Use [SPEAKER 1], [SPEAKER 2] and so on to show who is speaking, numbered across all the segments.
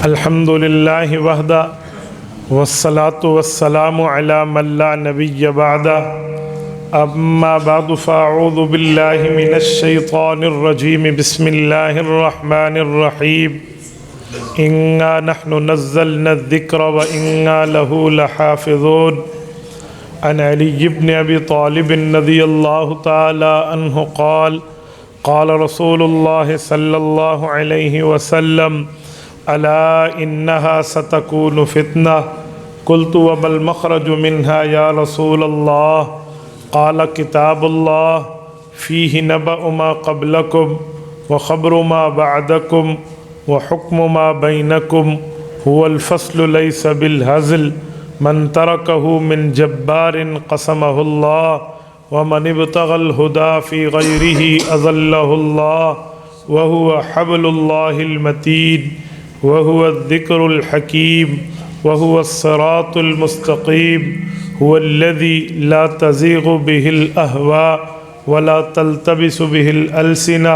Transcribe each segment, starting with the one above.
[SPEAKER 1] الحمد للہ وحدہ والصلاة والسلام علی من لا نبی بعدہ اما بعد فاعوذ باللہ من الشیطان الرجیم بسم اللہ الرحمن الرحیم انا نحن نزلنا الذکر وانا له لحافظون عن علی بن ابی طالب رضی اللہ تعالی عنہ قال رسول اللہ صلی اللہ علیہ وسلم الا انها ستكون فتنة قلت وما المخرج منها يا رسول الله قال كتاب الله فيه نبأ ما قبلكم وخبر ما بعدكم وحكم ما بينكم هو الفصل ليس بالهزل من تركه من جبار قسمه الله ومن ابتغى الهدى في غيره أضله الله وهو حبل الله المتين وهو الذكر الحكيم وهو الصراط المستقيم هو الذي لا تزيغ به الأهواء ولا تلتبس به الألسنة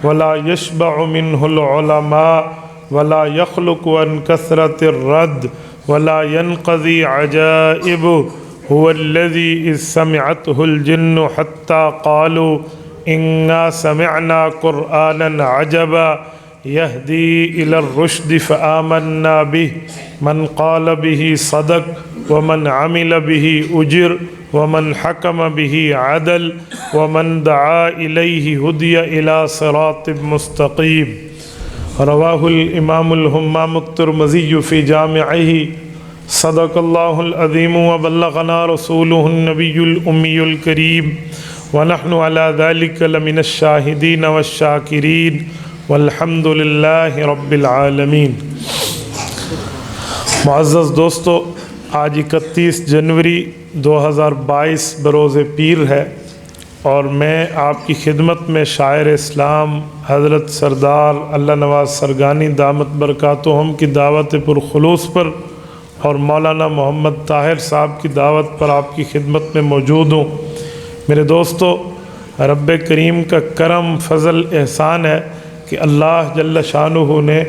[SPEAKER 1] ولا يشبع منه العلماء ولا يخلق عن كثرة الرد ولا ينقضي عجائبه هو الذي إذ سمعته الجن حتى قالوا إنا سمعنا قرآنا عجبا يهدي إلى الرشد فآمنا به من قال به صدق ومن عمل به أجر ومن حكم به عدل ومن دعا إليه هدي إلى صراط مستقيم رواه الإمام الهمام الترمذي في جامعه صدق الله العظيم وبلغنا رسوله النبي الأمي الكريم ونحن على ذلك لمن الشاهدين والشاكرين والحمد للہ رب العالمین۔ معزز دوستو، آج 31 جنوری 2022 بروز پیر ہے اور میں آپ کی خدمت میں شاعر اسلام حضرت سردار اللہ نواز سرگانی دامت برکاتہم کی دعوت پرخلوص پر اور مولانا محمد طاہر صاحب کی دعوت پر آپ کی خدمت میں موجود ہوں۔ میرے دوستو، رب کریم کا کرم فضل احسان ہے کہ اللہ جل شانہ نے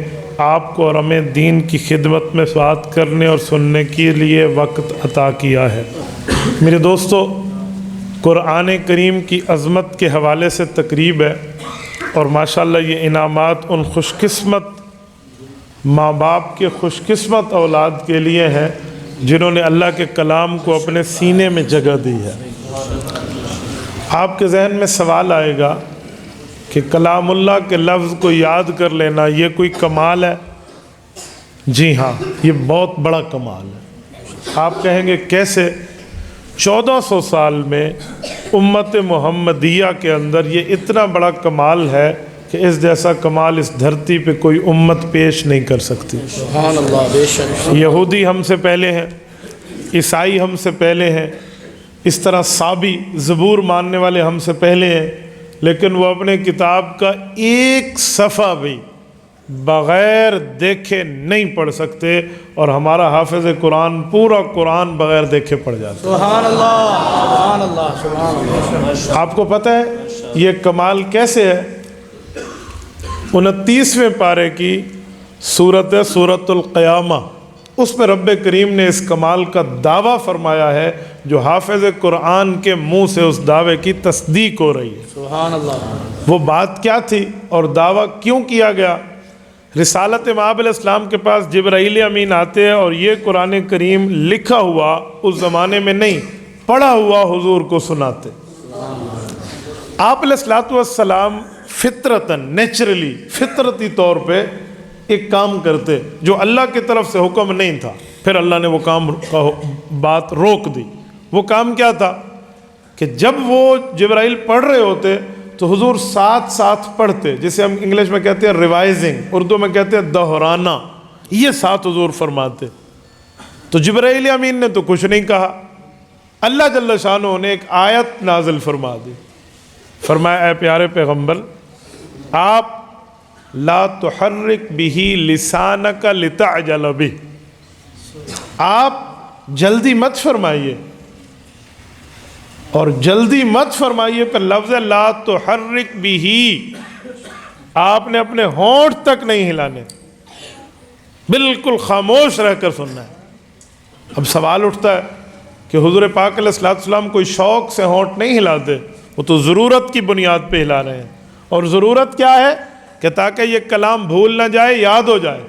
[SPEAKER 1] آپ کو اور ہمیں دین کی خدمت میں بات کرنے اور سننے کے لیے وقت عطا کیا ہے۔ میرے دوستو، قرآن کریم کی عظمت کے حوالے سے تقریب ہے اور ماشاءاللہ یہ انعامات ان خوش قسمت ماں باپ کے خوش قسمت اولاد کے لیے ہیں جنہوں نے اللہ کے کلام کو اپنے سینے میں جگہ دی ہے۔ آپ کے ذہن میں سوال آئے گا کہ کلام اللہ کے لفظ کو یاد کر لینا یہ کوئی کمال ہے؟ جی ہاں، یہ بہت بڑا کمال ہے۔ آپ کہیں گے کیسے؟ 1400 سال میں امت محمدیہ کے اندر یہ اتنا بڑا کمال ہے کہ اس جیسا کمال اس دھرتی پہ کوئی امت پیش نہیں کر سکتی۔
[SPEAKER 2] سبحان اللہ، بے شک۔
[SPEAKER 1] یہودی ہم سے پہلے ہیں، عیسائی ہم سے پہلے ہیں، اس طرح صابی زبور ماننے والے ہم سے پہلے ہیں، لیکن وہ اپنے کتاب کا ایک صفحہ بھی بغیر دیکھے نہیں پڑھ سکتے اور ہمارا حافظ قرآن پورا قرآن بغیر دیکھے پڑھ جاتا ہے۔
[SPEAKER 2] سبحان اللہ، سبحان اللہ، سبحان اللہ۔
[SPEAKER 1] آپ کو پتہ ہے یہ کمال کیسے ہے؟ 29ویں پارے کی سورت ہے سورۃ القیامہ، اس میں رب کریم نے اس کمال کا دعویٰ فرمایا ہے جو حافظ قرآن کے منہ سے اس دعوے کی تصدیق ہو رہی ہے۔
[SPEAKER 2] سبحان اللہ۔
[SPEAKER 1] وہ بات کیا تھی اور دعویٰ کیوں کیا گیا؟ رسالت مآب علیہ السلام کے پاس جبرائیل امین آتے ہیں اور یہ قرآن کریم لکھا ہوا اس زمانے میں نہیں، پڑھا ہوا حضور کو سناتے۔ آپ علیہ السلام فطرتاً نیچرلی فطرتی طور پہ ایک کام کرتے جو اللہ کی طرف سے حکم نہیں تھا، پھر اللہ نے وہ کام بات روک دی۔ وہ کام کیا تھا کہ جب وہ جبرائیل پڑھ رہے ہوتے تو حضور ساتھ ساتھ پڑھتے، جسے ہم انگلش میں کہتے ہیں ریوائزنگ، اردو میں کہتے ہیں دہرانا، یہ ساتھ حضور فرماتے۔ تو جبرائیل امین نے تو کچھ نہیں کہا، اللہ جل شانہ نے ایک آیت نازل فرما دی، فرمایا اے پیارے پیغمبر آپ لا تحرک بہ لسانک لتعجل بہ، آپ جلدی مت فرمائیے، اور جلدی مت فرمائیے پر لفظ لا تحرک بہ، آپ نے اپنے ہونٹ تک نہیں ہلانے، بالکل خاموش رہ کر سننا ہے۔ اب سوال اٹھتا ہے کہ حضور پاک علیہ الصلوۃ والسلام کوئی شوق سے ہونٹ نہیں ہلاتے، وہ تو ضرورت کی بنیاد پہ ہلا رہے ہیں۔ اور ضرورت کیا ہے کہ تاکہ یہ کلام بھول نہ جائے، یاد ہو جائے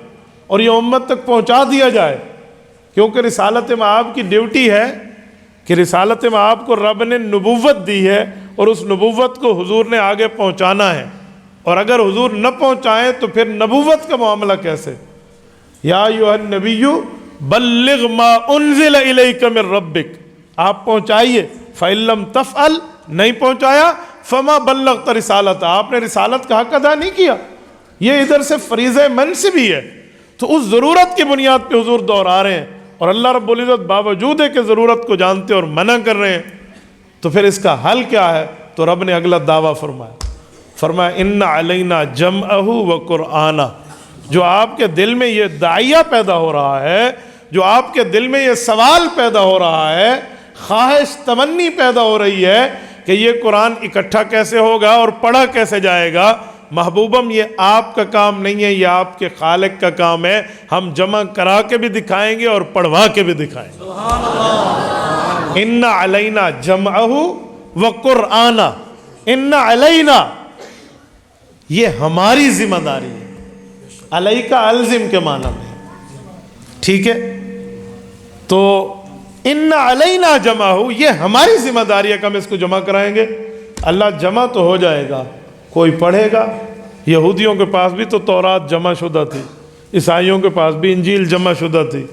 [SPEAKER 1] اور یہ امت تک پہنچا دیا جائے، کیونکہ رسالت مآب کی ڈیوٹی ہے کہ رسالت مآب کو رب نے نبوت دی ہے اور اس نبوت کو حضور نے آگے پہنچانا ہے، اور اگر حضور نہ پہنچائیں تو پھر نبوت کا معاملہ کیسے؟ یا ایھا النبی بلغ ما انزل الیک من ربک، آپ پہنچائیے، فإن لم تفعل، نہیں پہنچایا، فما بلغت رسالت، آپ نے رسالت کا حق ادا نہیں کیا۔ یہ ادھر سے فریضہ منصبی ہے، تو اس ضرورت کی بنیاد پہ حضور دہرا رہے ہیں، اور اللہ رب العزت باوجود ہے کہ ضرورت کو جانتے اور منع کر رہے ہیں، تو پھر اس کا حل کیا ہے؟ تو رب نے اگلا دعویٰ فرمایا ان علینا جمعہ و قرآنہ، جو آپ کے دل میں یہ داعیہ پیدا ہو رہا ہے، جو آپ کے دل میں یہ سوال پیدا ہو رہا ہے، خواہش تمنی پیدا ہو رہی ہے کہ یہ قرآن اکٹھا کیسے ہوگا اور پڑھا کیسے جائے گا، محبوبم یہ آپ کا کام نہیں ہے، یہ آپ کے خالق کا کام ہے۔ ہم جمع کرا کے بھی دکھائیں گے اور پڑھوا کے بھی دکھائیں گے۔ ان علینا جمعہ و قرآنہ، ان علینا، یہ ہماری ذمہ داری ہے۔ علیہ کا الزم کے معنی میں، ٹھیک ہے؟ تو ان علینا جمع ہو، یہ ہماری ذمہ داری ہے کہ ہم اس کو جمع کرائیں گے۔ اللہ جمع تو ہو جائے گا، کوئی پڑھے گا۔ یہودیوں کے پاس بھی تو تورات جمع شدہ تھی، عیسائیوں کے پاس بھی انجیل جمع شدہ تھی،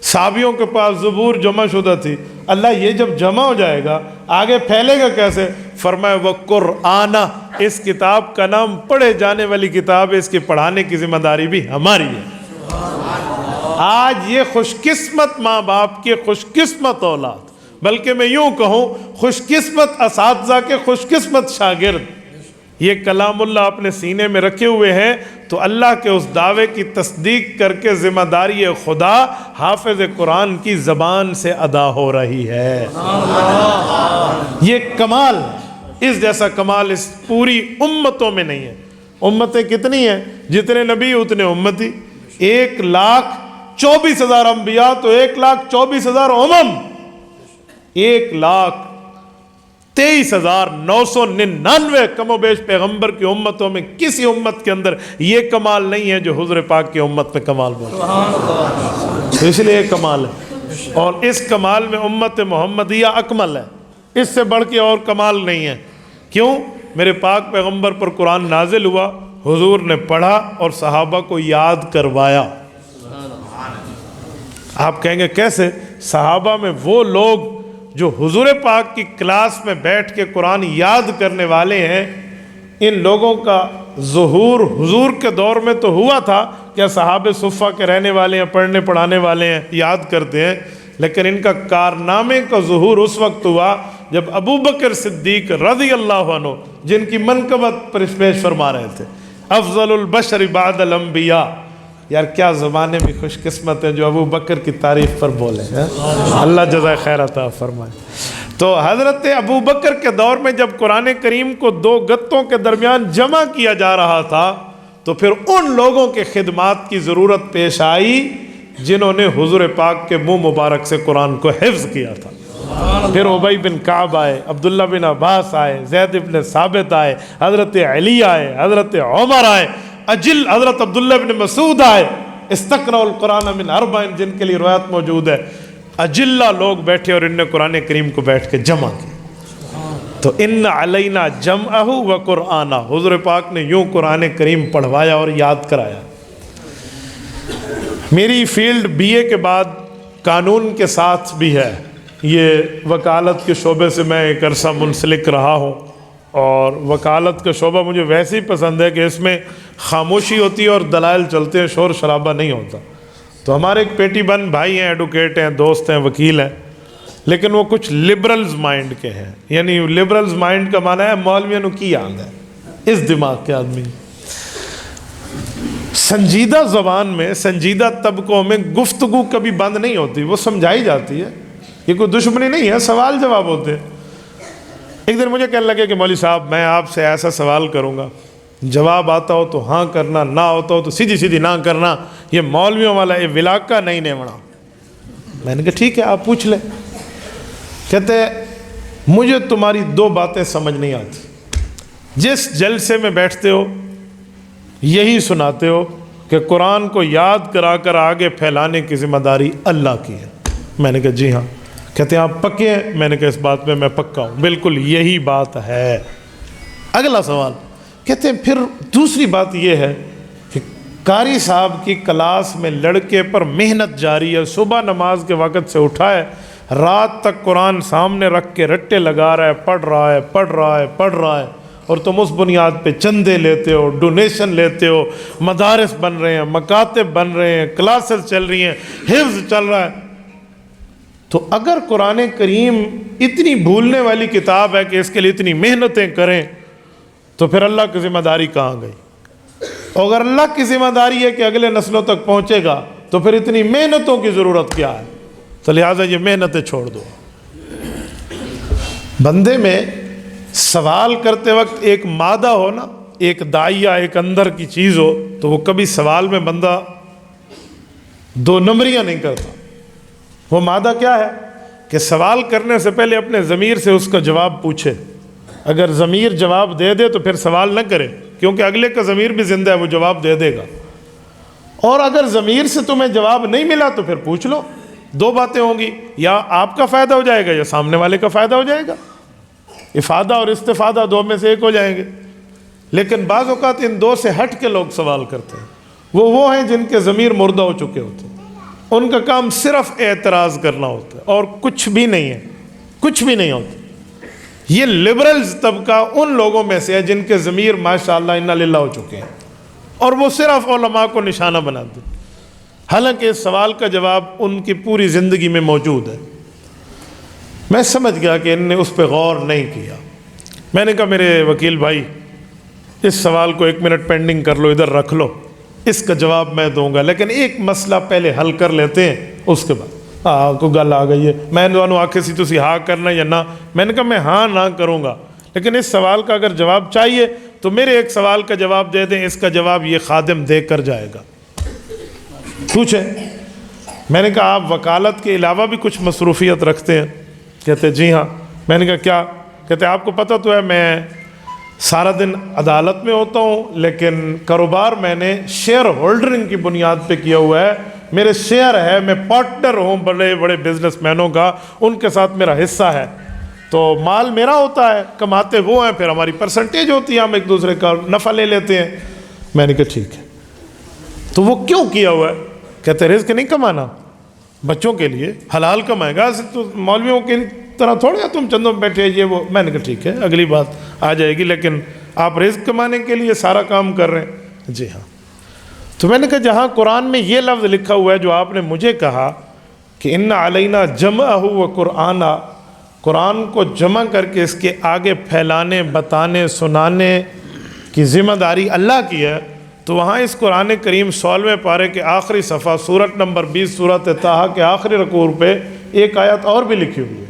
[SPEAKER 1] صحابیوں کے پاس زبور جمع شدہ تھی۔ اللہ یہ جب جمع ہو جائے گا آگے پھیلے گا کیسے؟ فرمایا وَقُرْآنَ، اس کتاب کا نام پڑھے جانے والی کتاب ہے، اس کے پڑھانے کی ذمہ داری بھی ہماری ہے۔ آج یہ خوش قسمت ماں باپ کے خوش قسمت اولاد، بلکہ میں یوں کہوں خوش قسمت اساتذہ کے خوش قسمت شاگرد، یہ کلام اللہ اپنے سینے میں رکھے ہوئے ہیں، تو اللہ کے اس دعوے کی تصدیق کر کے ذمہ داری خدا حافظ قرآن کی زبان سے ادا ہو رہی ہے۔ یہ کمال، اس جیسا کمال اس پوری امتوں میں نہیں ہے۔ امتیں کتنی ہیں؟ جتنے نبی اتنے امتی، 1,24,000 انبیاء تو 1,24,000 امم، 1,23,999 کم و بیش پیغمبر کی امتوں میں کسی امت کے اندر یہ کمال نہیں ہے جو حضور پاک کی امت میں کمال بولتا ہے، تو اس لیے یہ کمال ہے، اور اس کمال میں امت محمدیہ اکمل ہے، اس سے بڑھ کے اور کمال نہیں ہے۔ کیوں؟ میرے پاک پیغمبر پر قرآن نازل ہوا، حضور نے پڑھا اور صحابہ کو یاد کروایا۔ آپ کہیں گے کیسے؟ صحابہ میں وہ لوگ جو حضور پاک کی کلاس میں بیٹھ کے قرآن یاد کرنے والے ہیں، ان لوگوں کا ظہور حضور کے دور میں تو ہوا تھا، کیا صحابہ صفہ کے رہنے والے ہیں، پڑھنے پڑھانے والے ہیں، یاد کرتے ہیں، لیکن ان کا کارنامے کا ظہور اس وقت ہوا جب ابو بکر صدیق رضی اللہ عنہ، جن کی منقبت پیش فرما رہے تھے، افضل البشر بعد الانبیاء۔ یار کیا زمانے میں خوش قسمت ہیں جو ابو بکر کی تعریف پر بولے ہیں، اللہ جزائے خیر عطا فرمائے۔ تو حضرت ابو بکر کے دور میں جب قرآن کریم کو 2 گتوں کے درمیان جمع کیا جا رہا تھا، تو پھر ان لوگوں کے خدمات کی ضرورت پیش آئی جنہوں نے حضور پاک کے منہ مبارک سے قرآن کو حفظ کیا تھا۔ پھر ابی بن کعب آئے، عبداللہ بن عباس آئے، زید بن ثابت آئے، حضرت علی آئے، حضرت عمر آئے، اجل حضرت عبداللہ بن مسعود آئے، استقرأ القرآن من 4 جن کے لیے روایت موجود ہے، اجلہ لوگ بیٹھے اور ان نے قرآن کریم کو بیٹھ کے جمع کیا۔ تو ان علینا جمعہ و قرآنہ، حضور پاک نے یوں قرآن کریم پڑھوایا اور یاد کرایا۔ میری فیلڈ بی اے کے بعد قانون کے ساتھ بھی ہے، یہ وکالت کے شعبے سے میں ایک عرصہ منسلک رہا ہوں، اور وکالت کا شعبہ مجھے ویسے ہی پسند ہے کہ اس میں خاموشی ہوتی ہے اور دلائل چلتے ہیں، شور شرابہ نہیں ہوتا۔ تو ہمارے ایک پیٹی بن بھائی ہیں، ایڈوکیٹ ہیں، دوست ہیں، وکیل ہیں، لیکن وہ کچھ لبرلز مائنڈ کے ہیں، یعنی لبرلز مائنڈ کا معنی ہے مولویوں نو کی آنگ ہے، اس دماغ کے آدمی۔ سنجیدہ زبان میں، سنجیدہ طبقوں میں گفتگو کبھی بند نہیں ہوتی، وہ سمجھائی جاتی ہے، یہ کوئی دشمنی نہیں ہے، سوال جواب ہوتے ہیں۔ ایک دن مجھے کہنے لگے کہ مولوی صاحب میں آپ سے ایسا سوال کروں گا جواب آتا ہو تو ہاں کرنا، نہ ہوتا ہو تو سیدھی سیدھی نہ کرنا، یہ مولویوں والا یہ ولاقہ نہیں نیوڑا۔ میں نے کہا ٹھیک ہے آپ پوچھ لیں۔ کہتے مجھے تمہاری دو باتیں سمجھ نہیں آتی، جس جلسے میں بیٹھتے ہو یہی سناتے ہو کہ قرآن کو یاد کرا کر آگے پھیلانے کی ذمہ داری اللہ کی ہے۔ میں نے کہا جی ہاں۔ کہتے ہیں آپ پکے ہیں؟ میں نے کہا اس بات میں پکا ہوں، بالکل یہی بات ہے۔ اگلا سوال، کہتے ہیں پھر دوسری بات یہ ہے کہ قاری صاحب کی کلاس میں لڑکے پر محنت جاری ہے، صبح نماز کے وقت سے اٹھا ہے، رات تک قرآن سامنے رکھ کے رٹے لگا رہا ہے، پڑھ رہا ہے، اور تم اس بنیاد پہ چندے لیتے ہو، ڈونیشن لیتے ہو، مدارس بن رہے ہیں، مکاتب بن رہے ہیں، کلاسز چل رہی ہیں، حفظ چل رہا ہے۔ تو اگر قرآن کریم اتنی بھولنے والی کتاب ہے کہ اس کے لیے اتنی محنتیں کریں تو پھر اللہ کی ذمہ داری کہاں گئی؟ اور اگر اللہ کی ذمہ داری ہے کہ اگلے نسلوں تک پہنچے گا تو پھر اتنی محنتوں کی ضرورت کیا ہے؟ تو لہٰذا یہ محنتیں چھوڑ دو۔ بندے میں سوال کرتے وقت ایک مادہ ہو نا، ایک داعیہ، ایک اندر کی چیز ہو، تو وہ کبھی سوال میں بندہ دو نمبریاں نہیں کرتا۔ وہ مادہ کیا ہے کہ سوال کرنے سے پہلے اپنے ضمیر سے اس کا جواب پوچھے، اگر ضمیر جواب دے دے تو پھر سوال نہ کرے، کیونکہ اگلے کا ضمیر بھی زندہ ہے، وہ جواب دے دے گا۔ اور اگر ضمیر سے تمہیں جواب نہیں ملا تو پھر پوچھ لو، دو باتیں ہوں گی، یا آپ کا فائدہ ہو جائے گا یا سامنے والے کا فائدہ ہو جائے گا، افادہ اور استفادہ دو میں سے ایک ہو جائیں گے۔ لیکن بعض اوقات ان دو سے ہٹ کے لوگ سوال کرتے ہیں، وہ ہیں جن کے ضمیر مردہ ہو چکے ہوتے ہیں، ان کا کام صرف اعتراض کرنا ہوتا ہے اور کچھ بھی نہیں ہے، کچھ بھی نہیں ہوتا۔ یہ لبرلز طبقہ ان لوگوں میں سے ہے جن کے ضمیر ماشاءاللہ انا للہ ہو چکے ہیں، اور وہ صرف علماء کو نشانہ بناتے ہیں، حالانکہ اس سوال کا جواب ان کی پوری زندگی میں موجود ہے۔ میں سمجھ گیا کہ ان نے اس پہ غور نہیں کیا۔ میں نے کہا میرے وکیل بھائی اس سوال کو 1 منٹ پینڈنگ کر لو، ادھر رکھ لو، اس کا جواب میں دوں گا، لیکن ایک مسئلہ پہلے حل کر لیتے ہیں، اس کے بعد کوئی گل آ گئی ہے، میں دونوں آنکھیں سی تسی ہاں کرنا یا نہ۔ میں نے کہا میں ہاں نہ کروں گا، لیکن اس سوال کا اگر جواب چاہیے تو میرے ایک سوال کا جواب دے دیں، اس کا جواب یہ خادم دے کر جائے گا۔ پوچھیں۔ میں نے کہا آپ وکالت کے علاوہ بھی کچھ مصروفیت رکھتے ہیں؟ کہتے جی ہاں۔ میں نے کہا کیا؟ کہتے آپ کو پتہ تو ہے میں سارا دن عدالت میں ہوتا ہوں، لیکن کاروبار میں نے شیئر ہولڈرنگ کی بنیاد پہ کیا ہوا ہے، میرے شیئر ہے، میں پارٹنر ہوں بڑے بڑے بزنس مینوں کا، ان کے ساتھ میرا حصہ ہے، تو مال میرا ہوتا ہے، کماتے وہ ہیں، پھر ہماری پرسنٹیج ہوتی ہے، ہم ایک دوسرے کا نفع لے لیتے ہیں۔ میں نے کہا ٹھیک ہے۔ تو وہ کیوں کیا ہوا ہے؟ کہتے رزق نہیں کمانا بچوں کے لیے، حلال کمائے گا، تو مولویوں کی طرح تھوڑے تم چندوں میں بیٹھے یہ وہ۔ میں نے کہا ٹھیک ہے اگلی بات آ جائے گی، لیکن آپ رزق کمانے کے لیے سارا کام کر رہے ہیں؟ جی ہاں۔ تو میں نے کہا جہاں قرآن میں یہ لفظ لکھا ہوا ہے جو آپ نے مجھے کہا کہ ان علینا جمعہ و قرآنہ، قرآن کو جمع کر کے اس کے آگے پھیلانے، بتانے، سنانے کی ذمہ داری اللہ کی ہے، تو وہاں اس قرآن کریم 16ویں پارے کے آخری صفحہ سورت نمبر 20 سورت طٰہٰ کے آخری رکوع پہ ایک آیت اور بھی لکھی ہوئی ہے،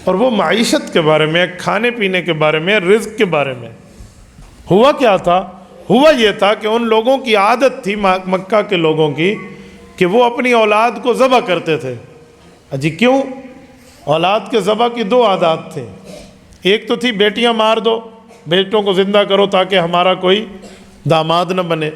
[SPEAKER 1] اور وہ معیشت کے بارے میں، کھانے پینے کے بارے میں، رزق کے بارے میں۔ ہوا کیا تھا؟ ہوا یہ تھا کہ ان لوگوں کی عادت تھی، مکہ کے لوگوں کی، کہ وہ اپنی اولاد کو ذبح کرتے تھے۔ جی کیوں؟ اولاد کے ذبح کی 2 عادات تھیں، ایک تو تھی بیٹیاں مار دو، بیٹوں کو زندہ کرو تاکہ ہمارا کوئی داماد نہ بنے،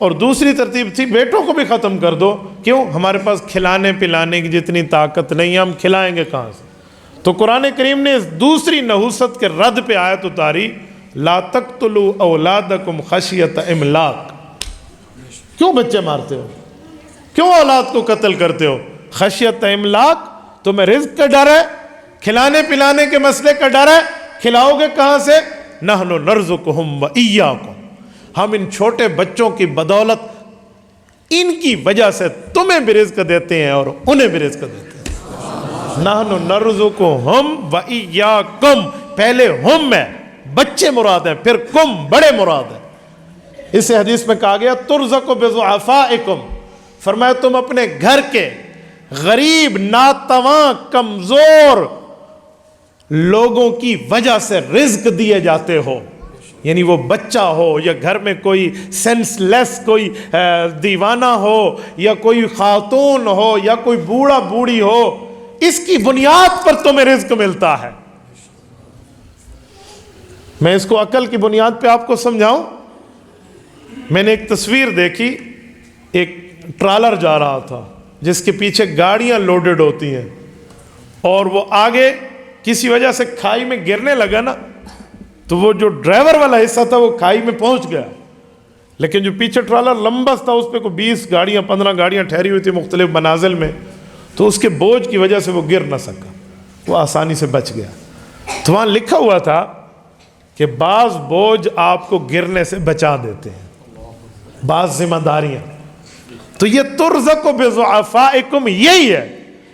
[SPEAKER 1] اور دوسری ترتیب تھی بیٹوں کو بھی ختم کر دو، کیوں؟ ہمارے پاس کھلانے پلانے کی جتنی طاقت نہیں ہے، ہم کھلائیں گے کہاں سے؟ تو قرآن کریم نے اس دوسری نحوست کے رد پہ آیت اتاری، لا تقتلوا اولادکم خشیۃ املاق۔ کیوں بچے مارتے ہو؟ کیوں اولاد کو قتل کرتے ہو؟ خشیۃ املاق، تمہیں رزق کا ڈر ہے، کھلانے پلانے کے مسئلے کا ڈر ہے، کھلاؤ گے کہاں سے؟ نحن نرزقہم وإیاکم، ہم ان چھوٹے بچوں کی بدولت، ان کی وجہ سے تمہیں بھی رزق دیتے ہیں اور انہیں بھی رزق دیتے ہیں۔ نحن نرزقہم وإیاکم، پہلے ہم ہے، بچے مراد ہیں، پھر کم بڑے مراد ہیں۔ اس حدیث میں کہا گیا ترزق بضعفائکم، فرمایا تم اپنے گھر کے غریب، ناتواں، کمزور لوگوں کی وجہ سے رزق دیے جاتے ہو۔ یعنی وہ بچہ ہو یا گھر میں کوئی سینس لیس کوئی دیوانہ ہو یا کوئی خاتون ہو یا کوئی بوڑھا بوڑھی ہو، اس کی بنیاد پر تمہیں رزق ملتا ہے۔ میں اس کو عقل کی بنیاد پہ آپ کو سمجھاؤں۔ میں نے ایک تصویر دیکھی، ایک ٹرالر جا رہا تھا جس کے پیچھے گاڑیاں لوڈڈ ہوتی ہیں، اور وہ آگے کسی وجہ سے کھائی میں گرنے لگا نا، تو وہ جو ڈرائیور والا حصہ تھا وہ کھائی میں پہنچ گیا، لیکن جو پیچھے ٹرالر لمبا تھا اس پہ کوئی 20 گاڑیاں 15 گاڑیاں ٹھہری ہوئی تھی مختلف منازل میں، تو اس کے بوجھ کی وجہ سے وہ گر نہ سکا، وہ آسانی سے بچ گیا۔ تو وہاں لکھا ہوا تھا کہ بعض بوجھ آپ کو گرنے سے بچا دیتے ہیں، بعض ذمہ داریاں۔ تو یہ ترزق بضعفائکم یہی ہے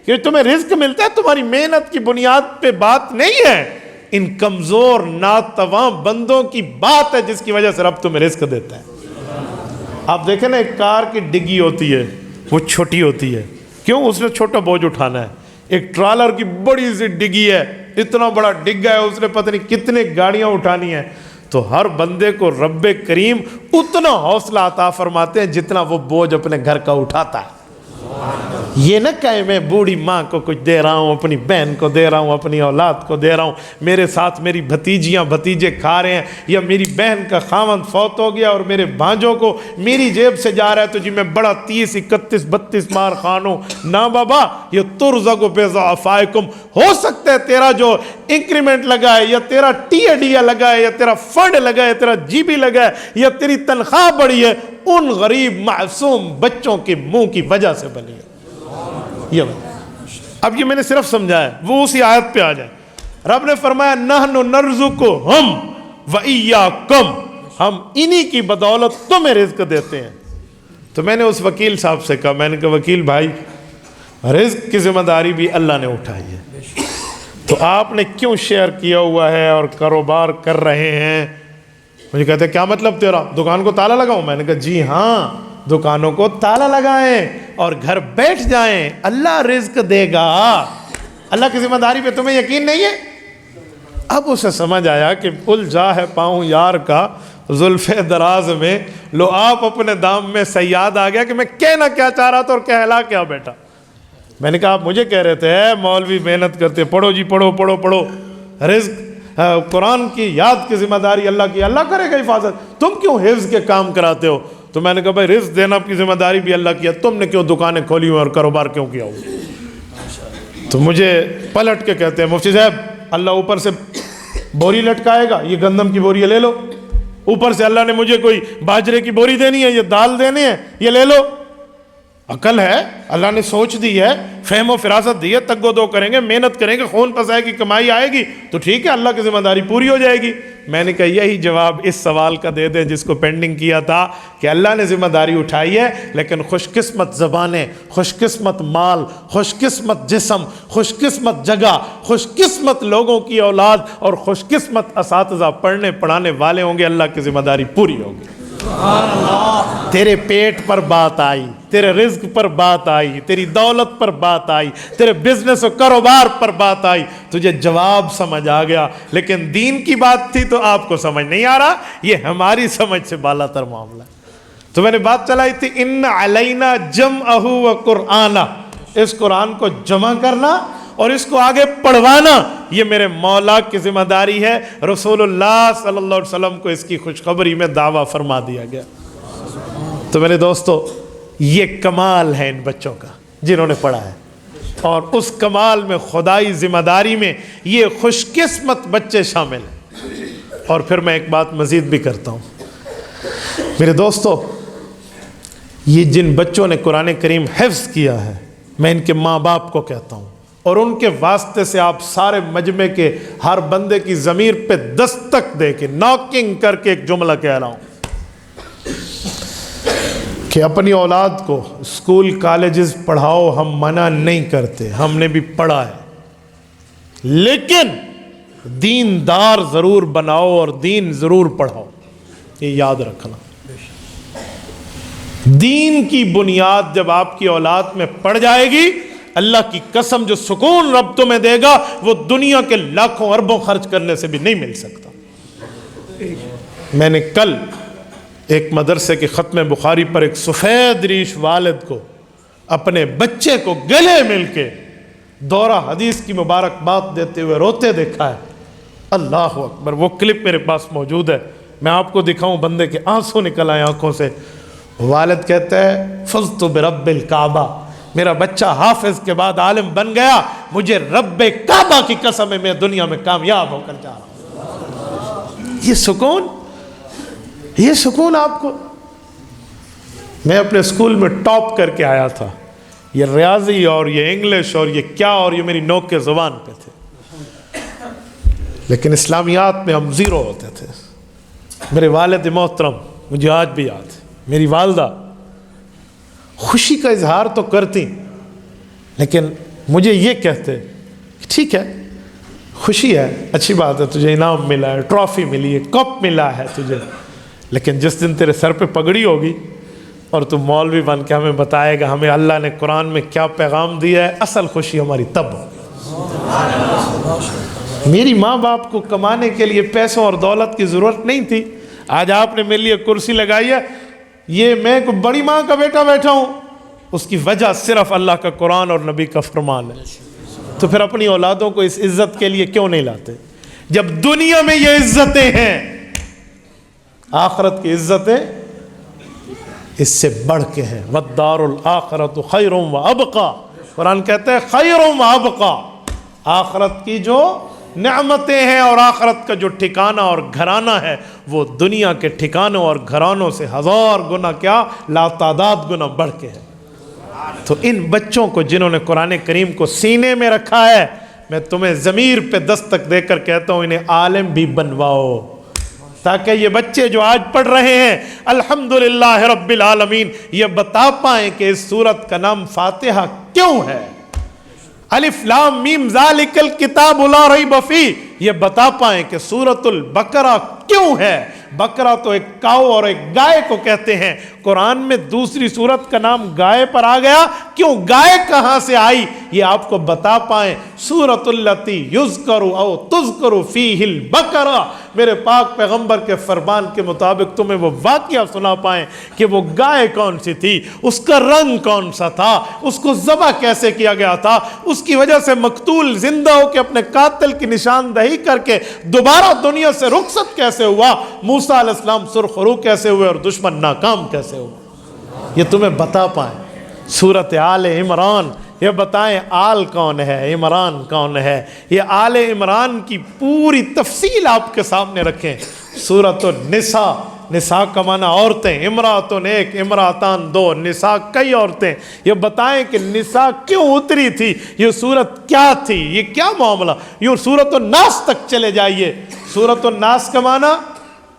[SPEAKER 1] کہ تمہیں رزق ملتا ہے تمہاری محنت کی بنیاد پہ بات نہیں ہے، ان کمزور ناتواں بندوں کی بات ہے جس کی وجہ سے رب تمہیں رزق دیتا ہے۔ آپ دیکھیں نا، ایک کار کی ڈگی ہوتی ہے وہ چھوٹی ہوتی ہے، کیوں؟ اس نے چھوٹا بوجھ اٹھانا ہے۔ ایک ٹرالر کی بڑی سی ڈگی ہے، اتنا بڑا ڈگا ہے، اس نے پتہ نہیں کتنے گاڑیاں اٹھانی ہیں۔ تو ہر بندے کو رب کریم اتنا حوصلہ عطا فرماتے ہیں جتنا وہ بوجھ اپنے گھر کا اٹھاتا ہے۔ یہ نہ کہے میں بوڑھی ماں کو کچھ دے رہا ہوں، اپنی بہن کو دے رہا ہوں، اپنی اولاد کو دے رہا ہوں، میرے ساتھ میری بھتیجیاں بھتیجے کھا رہے ہیں، یا میری بہن کا خاوند فوت ہو گیا اور میرے بھانجوں کو میری جیب سے جا رہا ہے تو جی میں بڑا 30 31 32 مار خان ہوں۔ نہ بابا، یہ ترزق بضعفائکم، ہو سکتا ہے تیرا جو انکریمنٹ لگا ہے یا تیرا ٹی اے ڈی لگا ہے یا تیرا فنڈ لگا ہے، تیرا جی بی لگا ہے یا تیری تنخواہ بڑی ہے، ان غریب معصوم بچوں کے منہ کی وجہ سے بنی ہے۔ اب یہ میں نے صرف سمجھا ہے، وہ اسی آیت پہ آ جائے۔ رب نے فرمایا نحن نرزقہم وإیاکم، ہم انہی کی بدولت تمہیں رزق دیتے ہیں۔ تو میں نے اس وکیل صاحب سے کہا، میں نے کہا وکیل بھائی، رزق کی ذمہ داری بھی اللہ نے اٹھائی ہے، تو آپ نے کیوں شیئر کیا ہوا ہے اور کاروبار کر رہے ہیں؟ مجھے کہتے ہیں کیا مطلب تیرا، دکان کو تالا لگاؤں؟ میں نے کہا جی ہاں، دکانوں کو تالا لگائیں اور گھر بیٹھ جائیں، اللہ رزق دے گا۔ اللہ کی ذمہ داری پہ تمہیں یقین نہیں ہے؟ اب اسے سمجھ آیا کہ الجا ہے پاؤں یار کا زلف دراز میں، لو آپ اپنے دام میں صیاد آ گیا کہ میں کہنا کیا چاہ رہا تھا اور کہلا کیا بیٹا۔ میں نے کہا آپ مجھے کہہ رہے تھے مولوی محنت کرتے، پڑھو جی پڑھو پڑھو پڑھو، رزق قرآن کی یاد کی ذمہ داری اللہ کی، اللہ کرے گا حفاظت، تم کیوں حفظ کے کام کراتے ہو؟ تو میں نے کہا بھائی رزق دینا کی ذمہ داری بھی اللہ کی ہے، تم نے کیوں دکانیں کھولی ہوئی اور کاروبار کیوں کیا ہو؟ تو مجھے پلٹ کے کہتے ہیں مفتی صاحب اللہ اوپر سے بوری لٹکائے گا، یہ گندم کی بوری ہے لے لو، اوپر سے اللہ نے مجھے کوئی باجرے کی بوری دینی ہے، یہ دال دینی ہے، یہ لے لو۔ عقل ہے، اللہ نے سوچ دی ہے، فہم و فراست دی ہے، تگ و دو کریں گے، محنت کریں گے، خون پسائے گی، کمائی آئے گی تو ٹھیک ہے، اللہ کی ذمہ داری پوری ہو جائے گی۔ میں نے کہا یہی جواب اس سوال کا دے دیں جس کو پینڈنگ کیا تھا کہ اللہ نے ذمہ داری اٹھائی ہے، لیکن خوش قسمت زبانیں، خوش قسمت مال، خوش قسمت جسم، خوش قسمت جگہ، خوش قسمت لوگوں کی اولاد اور خوش قسمت اساتذہ پڑھنے پڑھانے والے ہوں گے، اللہ کی ذمہ داری پوری ہوگی۔ تیرے پیٹ پر بات آئی، تیرے رزق پر بات آئی، تیری دولت پر بات آئی، تیرے بزنس و کاروبار پر بات آئی، تجھے جواب سمجھ آ گیا، لیکن دین کی بات تھی تو آپ کو سمجھ نہیں آ رہا، یہ ہماری سمجھ سے بالا تر معاملہ ہے۔ تو میں نے بات چلائی تھی ان علینا جمعہ و قرآنہ، اس قرآن کو جمع کرنا اور اس کو آگے پڑھوانا یہ میرے مولا کی ذمہ داری ہے۔ رسول اللہ صلی اللہ علیہ وسلم کو اس کی خوشخبری میں دعویٰ فرما دیا گیا۔ تو میرے دوستو، یہ کمال ہے ان بچوں کا جنہوں نے پڑھا ہے، اور اس کمال میں خدائی ذمہ داری میں یہ خوش قسمت بچے شامل ہیں۔ اور پھر میں ایک بات مزید بھی کرتا ہوں میرے دوستو، یہ جن بچوں نے قرآن کریم حفظ کیا ہے، میں ان کے ماں باپ کو کہتا ہوں، اور ان کے واسطے سے آپ سارے مجمع کے ہر بندے کی ضمیر پہ دستک دے کے ناکنگ کر کے ایک جملہ کہہ رہا ہوں کہ اپنی اولاد کو اسکول کالجز پڑھاؤ، ہم منع نہیں کرتے، ہم نے بھی پڑھا ہے، لیکن دیندار ضرور بناؤ اور دین ضرور پڑھاؤ، یہ یاد رکھنا۔ دین کی بنیاد جب آپ کی اولاد میں پڑ جائے گی، اللہ کی قسم جو سکون رب تمہیں دے گا وہ دنیا کے لاکھوں اربوں خرچ کرنے سے بھی نہیں مل سکتا۔ میں نے کل ایک مدرسے کے ختم بخاری پر ایک سفید ریش والد کو اپنے بچے کو گلے مل کے دورہ حدیث کی مبارکباد دیتے ہوئے روتے دیکھا ہے۔ اللہ اکبر، وہ کلپ میرے پاس موجود ہے، میں آپ کو دکھاؤں، بندے کے آنسو نکل آئے آنکھوں سے۔ والد کہتا ہے فزت برب الکعبہ، میرا بچہ حافظ کے بعد عالم بن گیا، مجھے رب کعبہ کی قسم ہے میں دنیا میں کامیاب ہو کر جا رہا ہوں۔ یہ سکون آپ کو۔ میں اپنے اسکول میں ٹاپ کر کے آیا تھا، یہ ریاضی اور یہ انگلش اور یہ کیا اور یہ میری نوک کے زبان پہ تھے، لیکن اسلامیات میں ہم زیرو ہوتے تھے۔ میرے والد محترم، مجھے آج بھی یاد ہے، میری والدہ خوشی کا اظہار تو کرتی لیکن مجھے یہ کہتے کہ ٹھیک ہے خوشی ہے، اچھی بات ہے، تجھے انعام ملا ہے، ٹرافی ملی ہے، کپ ملا ہے تجھے، لیکن جس دن تیرے سر پہ پگڑی ہوگی اور تو مولوی بن کے ہمیں بتائے گا ہمیں اللہ نے قرآن میں کیا پیغام دیا ہے، اصل خوشی ہماری تب ہوگی۔ میری ماں باپ کو کمانے کے لیے پیسوں اور دولت کی ضرورت نہیں تھی، آج آپ نے میرے لیے کرسی لگائی ہے، یہ میں کوئی بڑی ماں کا بیٹا بیٹھا ہوں، اس کی وجہ صرف اللہ کا قرآن اور نبی کا فرمان ہے۔ تو پھر اپنی اولادوں کو اس عزت کے لیے کیوں نہیں لاتے؟ جب دنیا میں یہ عزتیں ہیں، آخرت کی عزتیں اس سے بڑھ کے ہیں۔ وَالدَّارُ الْآخِرَةُ خَيْرٌ وَأَبْقَىٰ، قرآن کہتا ہے خَيْرٌ وَأَبْقَىٰ، آخرت کی جو نعمتیں ہیں اور آخرت کا جو ٹھکانہ اور گھرانہ ہے وہ دنیا کے ٹھکانوں اور گھرانوں سے 1000 گنا کیا لاتعداد گنا بڑھ کے ہے۔ تو ان بچوں کو جنہوں نے قرآن کریم کو سینے میں رکھا ہے، میں تمہیں ضمیر پہ دستک دے کر کہتا ہوں انہیں عالم بھی بنواؤ، تاکہ یہ بچے جو آج پڑھ رہے ہیں الحمدللہ رب العالمین یہ بتا پائیں کہ اس سورت کا نام فاتحہ کیوں ہے، الف لام میم ذالک الکتاب لا ریب فیہ، یہ بتا پائیں کہ سورۃ البقرہ کیوں ہے۔ بقرہ تو ایک کاؤ اور ایک گائے کو کہتے ہیں، قرآن میں دوسری سورت کا نام گائے پر آ گیا، کیوں گائے کہاں سے آئی یہ آپ کو بتا پائیں۔ سورۃ التی یذکر او تذکر فیہ البقرہ، میرے پاک پیغمبر کے فرمان کے مطابق تمہیں وہ واقعہ سنا پائیں کہ وہ گائے کون سی تھی، اس کا رنگ کون سا تھا، اس کو ذبح کیسے کیا گیا تھا، اس کی وجہ سے مقتول زندہ ہو کے اپنے قاتل کی نشاندہی کر کے دوبارہ دنیا سے رخصت کیسے ہوا، موسیٰ علیہ السلام سرخ رو کیسے ہوئے اور دشمن ناکام کیسے ہوا، یہ تمہیں بتا پائیں۔ سورۃ آل عمران، یہ بتائیں آل کون ہے، عمران کون ہے، یہ آل عمران کی پوری تفصیل آپ کے سامنے رکھیں۔ سورۃ النساء، نساء کا معنی عورتیں، امراتن ایک، امراتان دو، نساء کئی عورتیں، یہ بتائیں کہ نساء کیوں اتری تھی، یہ سورت کیا تھی، یہ کیا معاملہ۔ یہ سورۃ الناس تک چلے جائیے، سورۃ الناس کا معنی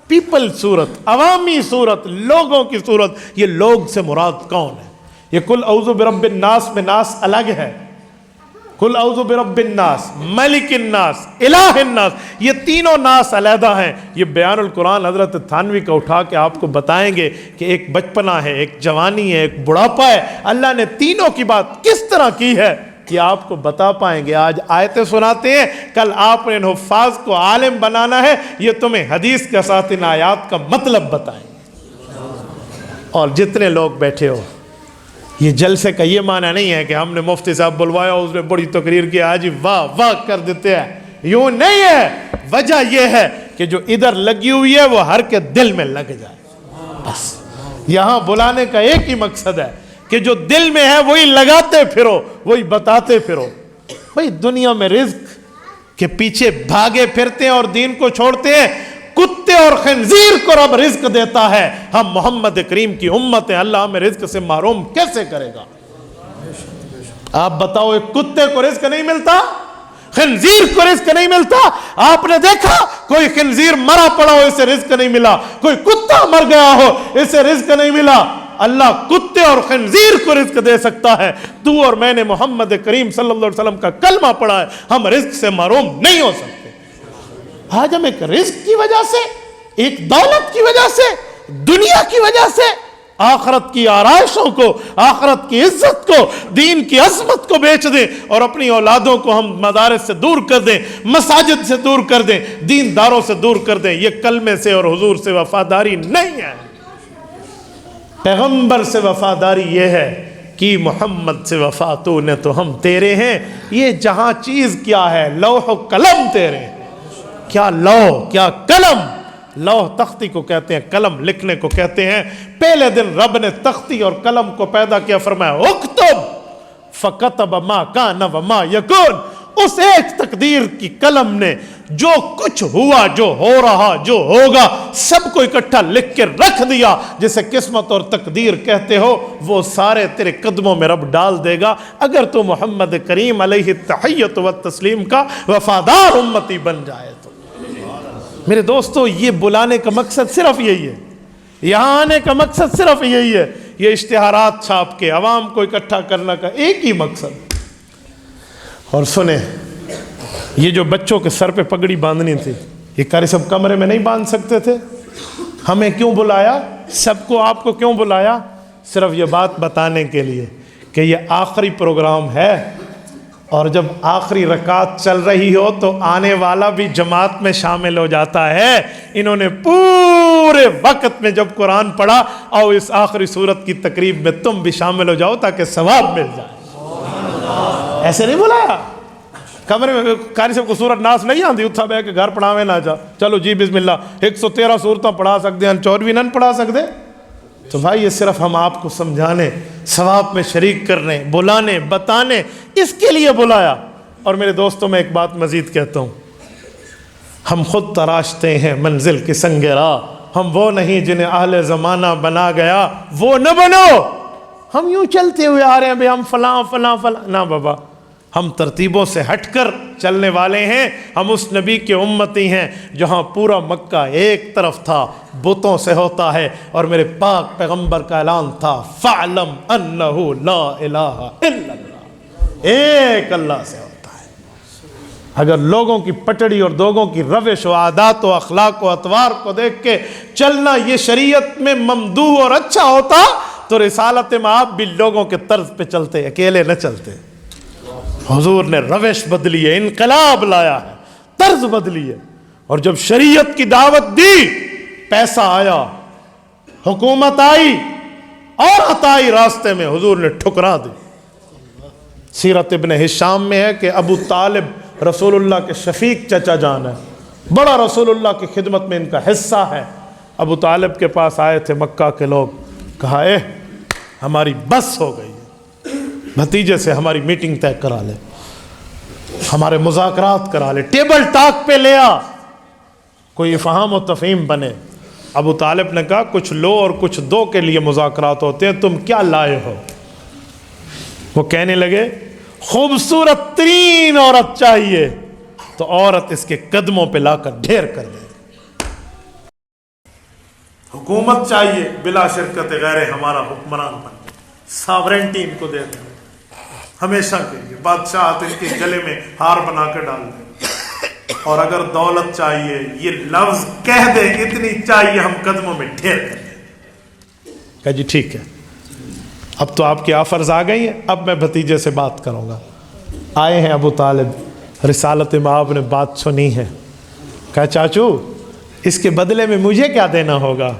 [SPEAKER 1] پیپل سورت، عوامی سورت، لوگوں کی سورت، یہ لوگ سے مراد کون ہے؟ یہ کل اعوذ برب الناس میں ناس الگ ہے، کل اعوذ برب الناس، ملک الناس، الہ الناس، یہ تینوں ناس علیحدہ ہیں۔ یہ بیان القرآن حضرت تھانوی کا اٹھا کے آپ کو بتائیں گے کہ ایک بچپنا ہے، ایک جوانی ہے، ایک بڑھاپا ہے، اللہ نے تینوں کی بات کس طرح کی ہے یہ آپ کو بتا پائیں گے۔ آج آیتیں سناتے ہیں، کل آپ نے ان حفاظ کو عالم بنانا ہے، یہ تمہیں حدیث کے ساتھ ان آیات کا مطلب بتائیں گے۔ اور جتنے لوگ بیٹھے ہو، یہ جلسے کا یہ معنی نہیں ہے کہ ہم نے مفتی صاحب بلوایا اس نے بڑی تقریر کی آج ہی واہ واہ کر دیتے ہیں، یوں نہیں ہے۔ وجہ یہ ہے کہ جو ادھر لگی ہوئی ہے وہ ہر کے دل میں لگ جائے، بس یہاں بلانے کا ایک ہی مقصد ہے کہ جو دل میں ہے وہی لگاتے پھرو، وہی بتاتے پھرو۔ بھئی دنیا میں رزق کے پیچھے بھاگے پھرتے ہیں اور دین کو چھوڑتے ہیں، کتے اور خنزیر کو رب رزق دیتا ہے، ہم محمد کریم کی امت ہیں، اللہ ہمیں رزق سے محروم کیسے کرے گا؟ آپ بتاؤ، ایک کتے کو رزق نہیں ملتا، خنزیر کو رزق نہیں ملتا؟ آپ نے دیکھا کوئی خنزیر مرا پڑا ہو اسے رزق نہیں ملا، کوئی کتا مر گیا ہو اسے رزق نہیں ملا؟ اللہ کتے اور خنزیر کو رزق دے سکتا ہے۔ تو اور میں نے محمد کریم صلی اللہ علیہ وسلم کا کلمہ پڑھا ہے، ہم رزق سے محروم نہیں ہو سکتے۔ آج ہم ایک رزق کی وجہ سے، ایک دولت کی وجہ سے، دنیا کی وجہ سے آخرت کی آرائشوں کو، آخرت کی عزت کو، دین کی عظمت کو بیچ دیں اور اپنی اولادوں کو ہم مدارس سے دور کر دیں، مساجد سے دور کر دیں، دینداروں سے دور کر دیں، یہ کلمے سے اور حضور سے وفاداری نہیں ہے۔ پیغمبر سے وفاداری یہ ہے کہ محمد سے وفا تو نے تو ہم تیرے ہیں۔ یہ جہاں چیز کیا ہے، لوح و قلم تیرے ہیں۔ کیا لوح، کیا قلم۔ لوح تختی کو کہتے ہیں، قلم لکھنے کو کہتے ہیں۔ پہلے دن رب نے تختی اور قلم کو پیدا کیا، فرمایا اکتب فکتب ما کان وما یکون۔ اس ایک تقدیر کی قلم نے جو کچھ ہوا، جو ہو رہا، جو ہوگا، سب کو اکٹھا لکھ کے رکھ دیا۔ جسے قسمت اور تقدیر کہتے ہو، وہ سارے تیرے قدموں میں رب ڈال دے گا اگر تو محمد کریم علیہ التحیۃ والتسلیم کا وفادار امتی بن جائے تو۔ میرے دوستو، یہ بلانے کا مقصد صرف یہی ہے، یہاں آنے کا مقصد صرف یہی ہے، یہ اشتہارات چھاپ کے عوام کو اکٹھا کرنے کا ایک ہی مقصد۔ اور سنیں، یہ جو بچوں کے سر پہ پگڑی باندھنی تھی، یہ قاری صاحب کمرے میں نہیں باندھ سکتے تھے؟ ہمیں کیوں بلایا؟ سب کو، آپ کو کیوں بلایا؟ صرف یہ بات بتانے کے لیے کہ یہ آخری پروگرام ہے، اور جب آخری رکعت چل رہی ہو تو آنے والا بھی جماعت میں شامل ہو جاتا ہے۔ انہوں نے پورے وقت میں جب قرآن پڑھا، آؤ اس آخری سورت کی تقریب میں تم بھی شامل ہو جاؤ تاکہ ثواب مل جائے۔ ایسے نہیں بلایا۔ کمرے میں قاری صاحب کو سورت ناس نہیں آتی، اتھا بے کے گھر پڑھاوے نہ جا، چلو جی بسم اللہ 113 سورتیں پڑھا سکتے ہیں، 24 نہیں پڑھا سکتے؟ تو بھائی یہ صرف ہم آپ کو سمجھانے، ثواب میں شریک کرنے، بلانے، بتانے، اس کے لیے بلایا۔ اور میرے دوستوں، میں ایک بات مزید کہتا ہوں، ہم خود تراشتے ہیں منزل کی سنگ راہ، ہم وہ نہیں جنہیں اہل زمانہ بنا گیا، وہ نہ بنو۔ ہم یوں چلتے ہوئے آ رہے ہیں، بھئی ہم فلاں فلاں فلاں، نہ بابا، ہم ترتیبوں سے ہٹ کر چلنے والے ہیں۔ ہم اس نبی کے امتی ہیں جہاں پورا مکہ ایک طرف تھا، بتوں سے ہوتا ہے، اور میرے پاک پیغمبر کا اعلان تھا، فَعْلَمْ أَنَّهُ لَا إِلَٰهَ إِلَّا اللَّهُ، ایک اللہ سے ہوتا ہے۔ اگر لوگوں کی پٹڑی اور لوگوں کی روش و عادات و اخلاق و اطوار کو دیکھ کے چلنا یہ شریعت میں ممدوح اور اچھا ہوتا تو رسالت مآب بھی لوگوں کے طرز پہ چلتے، اکیلے نہ چلتے۔ حضور نے روش بدلی ہے، انقلاب لایا ہے، طرز بدلی ہے۔ اور جب شریعت کی دعوت دی، پیسہ آیا، حکومت آئی، اور آئی راستے میں، حضور نے ٹھکرا دی۔ سیرت ابن ہشام میں ہے کہ ابو طالب رسول اللہ کے شفیق چچا جان ہے، بڑا رسول اللہ کی خدمت میں ان کا حصہ ہے۔ ابو طالب کے پاس آئے تھے مکہ کے لوگ، کہا ہماری بس ہو گئی، بھتیجے سے ہماری میٹنگ طے کرا لے، ہمارے مذاکرات کرا لے، ٹیبل ٹاک پہ لے آ، کوئی افہام و تفہیم بنے۔ ابو طالب نے کہا کچھ لو اور کچھ دو کے لیے مذاکرات ہوتے ہیں، تم کیا لائے ہو؟ وہ کہنے لگے خوبصورت ترین عورت چاہیے، تو عورت اس کے قدموں پہ لا کر ڈھیر کر دے۔ حکومت چاہیے، بلا شرکت غیر ہمارا حکمران بن، ساورنٹی ان کو دے دیں ہمیشہ کے لیے، بادشاہ ان کے گلے میں ہار بنا کر ڈال دیں۔ اور اگر دولت چاہیے، یہ لفظ کہہ دے اتنی چاہیے، ہم قدموں میں ڈھیر کر دیں۔ کہا جی ٹھیک ہے، اب تو آپ کی آفرز آ گئی ہیں، اب میں بھتیجے سے بات کروں گا۔ آئے ہیں ابو طالب، رسالت مآب نے بات سنی ہے، کہا چاچو اس کے بدلے میں مجھے کیا دینا ہوگا؟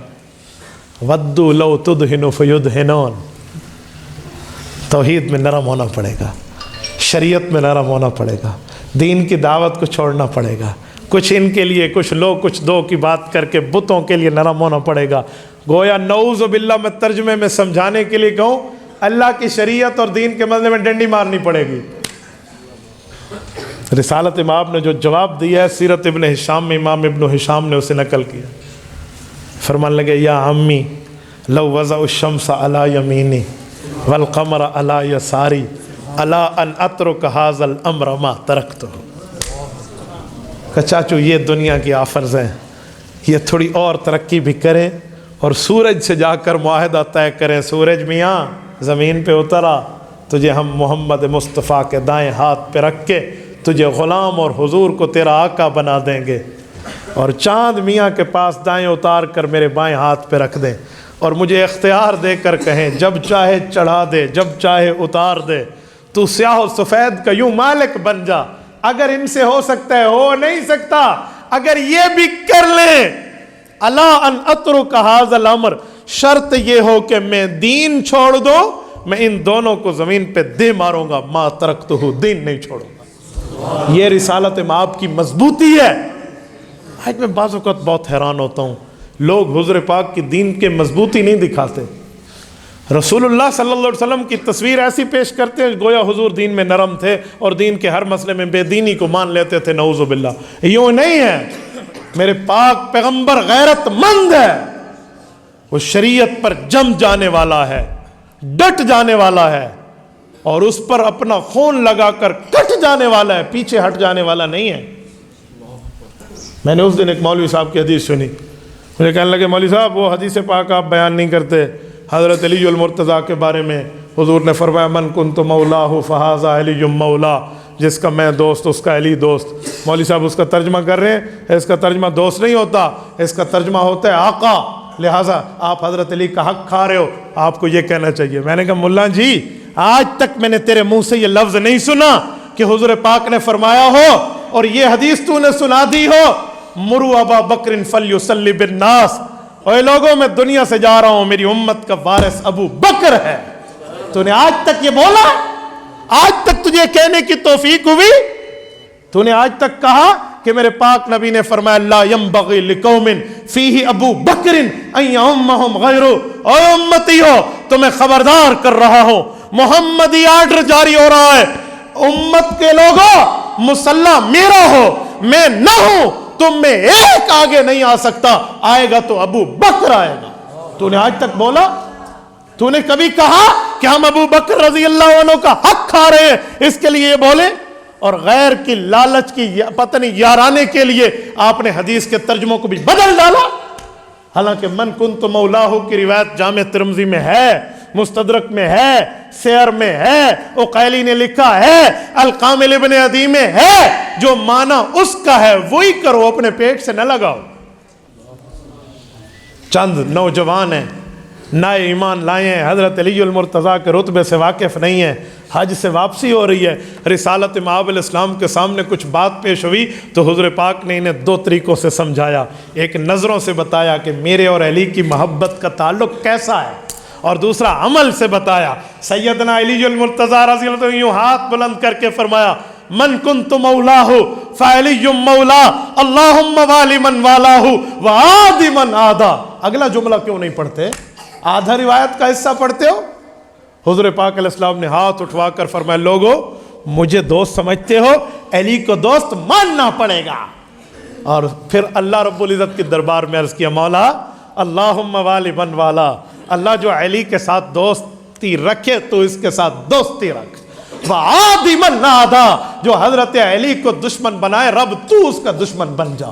[SPEAKER 1] وَدُّوا لَوْ تُدْهِنُ فَيُدْهِنُونَ، توحید میں نرم ہونا پڑے گا، شریعت میں نرم ہونا پڑے گا، دین کی دعوت کو چھوڑنا پڑے گا، کچھ ان کے لیے کچھ لو کچھ دو کی بات کر کے بتوں کے لیے نرم ہونا پڑے گا۔ گویا نعوذ باللہ میں ترجمے میں سمجھانے کے لیے کہوں، اللہ کی شریعت اور دین کے مسئلے میں ڈنڈی مارنی پڑے گی۔ رسالت مآب نے جو جواب دیا ہے، سیرت ابن ہشام میں امام ابن ہشام نے اسے نقل کیا، فرمان لگے یا عمی لو وضع الشمس علی یمینی والقمر علی یساری الا ان اترک ھذا الامر ما ترکتہ۔ کہ چاچو یہ دنیا کی آفرز ہیں، یہ تھوڑی اور ترقی بھی کریں اور سورج سے جا کر معاہدہ طے کریں، سورج میاں زمین پہ اترا، تجھے ہم محمد مصطفیٰ کے دائیں ہاتھ پہ رکھ کے تجھے غلام اور حضور کو تیرا آقا بنا دیں گے، اور چاند میاں کے پاس دائیں اتار کر میرے بائیں ہاتھ پہ رکھ دیں، اور مجھے اختیار دے کر کہیں جب چاہے چڑھا دے جب چاہے اتار دے، تو سیاہ و سفید کا یوں مالک بن جا، اگر ان سے ہو سکتا ہے ہو نہیں سکتا، اگر یہ بھی کر لیں الا ان اترک ھذا الامر، شرط یہ ہو کہ میں دین چھوڑ دوں، میں ان دونوں کو زمین پہ دے ماروں گا، ما ترکتہ، دین نہیں چھوڑوں گا۔ یہ رسالت مآب کی مضبوطی ہے۔ آج میں بعض اوقات بہت حیران ہوتا ہوں، لوگ حضور پاک کی دین کے مضبوطی نہیں دکھاتے، رسول اللہ صلی اللہ علیہ وسلم کی تصویر ایسی پیش کرتے ہیں گویا حضور دین میں نرم تھے اور دین کے ہر مسئلے میں بے دینی کو مان لیتے تھے، نعوذ باللہ۔ یوں نہیں ہے، میرے پاک پیغمبر غیرت مند ہے، وہ شریعت پر جم جانے والا ہے، ڈٹ جانے والا ہے، اور اس پر اپنا خون لگا کر کٹ جانے والا ہے، پیچھے ہٹ جانے والا نہیں ہے۔ میں نے اس دن ایک مولوی صاحب کی حدیث سنی، مجھے کہنے لگے مولوی صاحب وہ حدیث پاک آپ بیان نہیں کرتے، حضرت علی المرتضیٰ کے بارے میں حضور نے فرمایا من کنت مولاہ فہذا علی مولا، جس کا میں دوست اس کا علی دوست۔ مولوی صاحب اس کا ترجمہ کر رہے ہیں، اس کا ترجمہ دوست نہیں ہوتا، اس کا ترجمہ ہوتا ہے آقا، لہٰذا آپ حضرت علی کا حق کھا رہے ہو، آپ کو یہ کہنا چاہیے۔ میں نے کہا ملا جی آج تک میں نے تیرے منہ سے یہ لفظ نہیں سنا کہ حضور پاک نے فرمایا ہو اور یہ حدیث تو نے سنا دی ہو، مرو ابا بکر فلیصلی بالناس، اے لوگوں میں دنیا سے جا رہا ہوں، میری امت کا وارث ابو بکر ہے۔ تو نے آج تک یہ بولا؟ آج تک تجھے کہنے کی توفیق ہوئی؟ تو نے آج تک کہا کہ میرے پاک نبی نے فرمایا لا ينبغي لقوم فیہ ابو بکر ان یؤمہم غیرہ، اے امتی ہو تمہیں خبردار کر رہا ہوں، محمدی آرڈر جاری ہو رہا ہے، امت کے لوگوں مسلح میرا ہو، میں نہ ہوں، تم میں ایک آگے نہیں آ سکتا، آئے گا تو ابو بکر آئے گا۔ تو نے آج تک بولا؟ تو نے کبھی کہا کہ ہم ابو بکر رضی اللہ عنہ کا حق کھا رہے ہیں اس کے لیے یہ بولے؟ اور غیر کی لالچ کی پتہ نہیں یارانے کے لیے آپ نے حدیث کے ترجموں کو بھی بدل ڈالا، حالانکہ من کنت مولاہ کی روایت جامع ترمذی میں ہے، مستدرک میں ہے، سیر میں ہے، عقیلی نے لکھا ہے، الکامل ابن عدی میں ہے، جو معنی اس کا ہے وہی کرو، اپنے پیٹ سے نہ لگاؤ۔ چند نوجوان ہیں نئے ایمان لائے ہیں، حضرت علی المرتضیٰ کے رتبے سے واقف نہیں ہیں، حج سے واپسی ہو رہی ہے، رسالت مآب الاسلام کے سامنے کچھ بات پیش ہوئی تو حضور پاک نے انہیں دو طریقوں سے سمجھایا، ایک نظروں سے بتایا کہ میرے اور علی کی محبت کا تعلق کیسا ہے، اور دوسرا عمل سے بتایا۔ سیدنا علی المرتضیٰ رضی اللہ عنہ یوں ہاتھ بلند کر کے فرمایا من کنت مولاہ فعلی مولا اللہم والی من والاہ وعادی من آدھا۔ اگلا جملہ کیوں نہیں پڑھتے؟ آدھا روایت کا حصہ پڑھتے ہو؟ حضور پاک علیہ السلام نے ہاتھ اٹھوا کر فرمایا لوگو مجھے دوست سمجھتے ہو، علی کو دوست ماننا پڑے گا۔ اور پھر اللہ رب العزت کے دربار میں عرض کیا مولا اللہم والی من والا، اللہ جو علی کے ساتھ دوستی رکھے تو اس کے ساتھ دوستی رکھ، وعادی من عادا، جو حضرت علی کو دشمن بنائے رب تو اس کا دشمن بن جا۔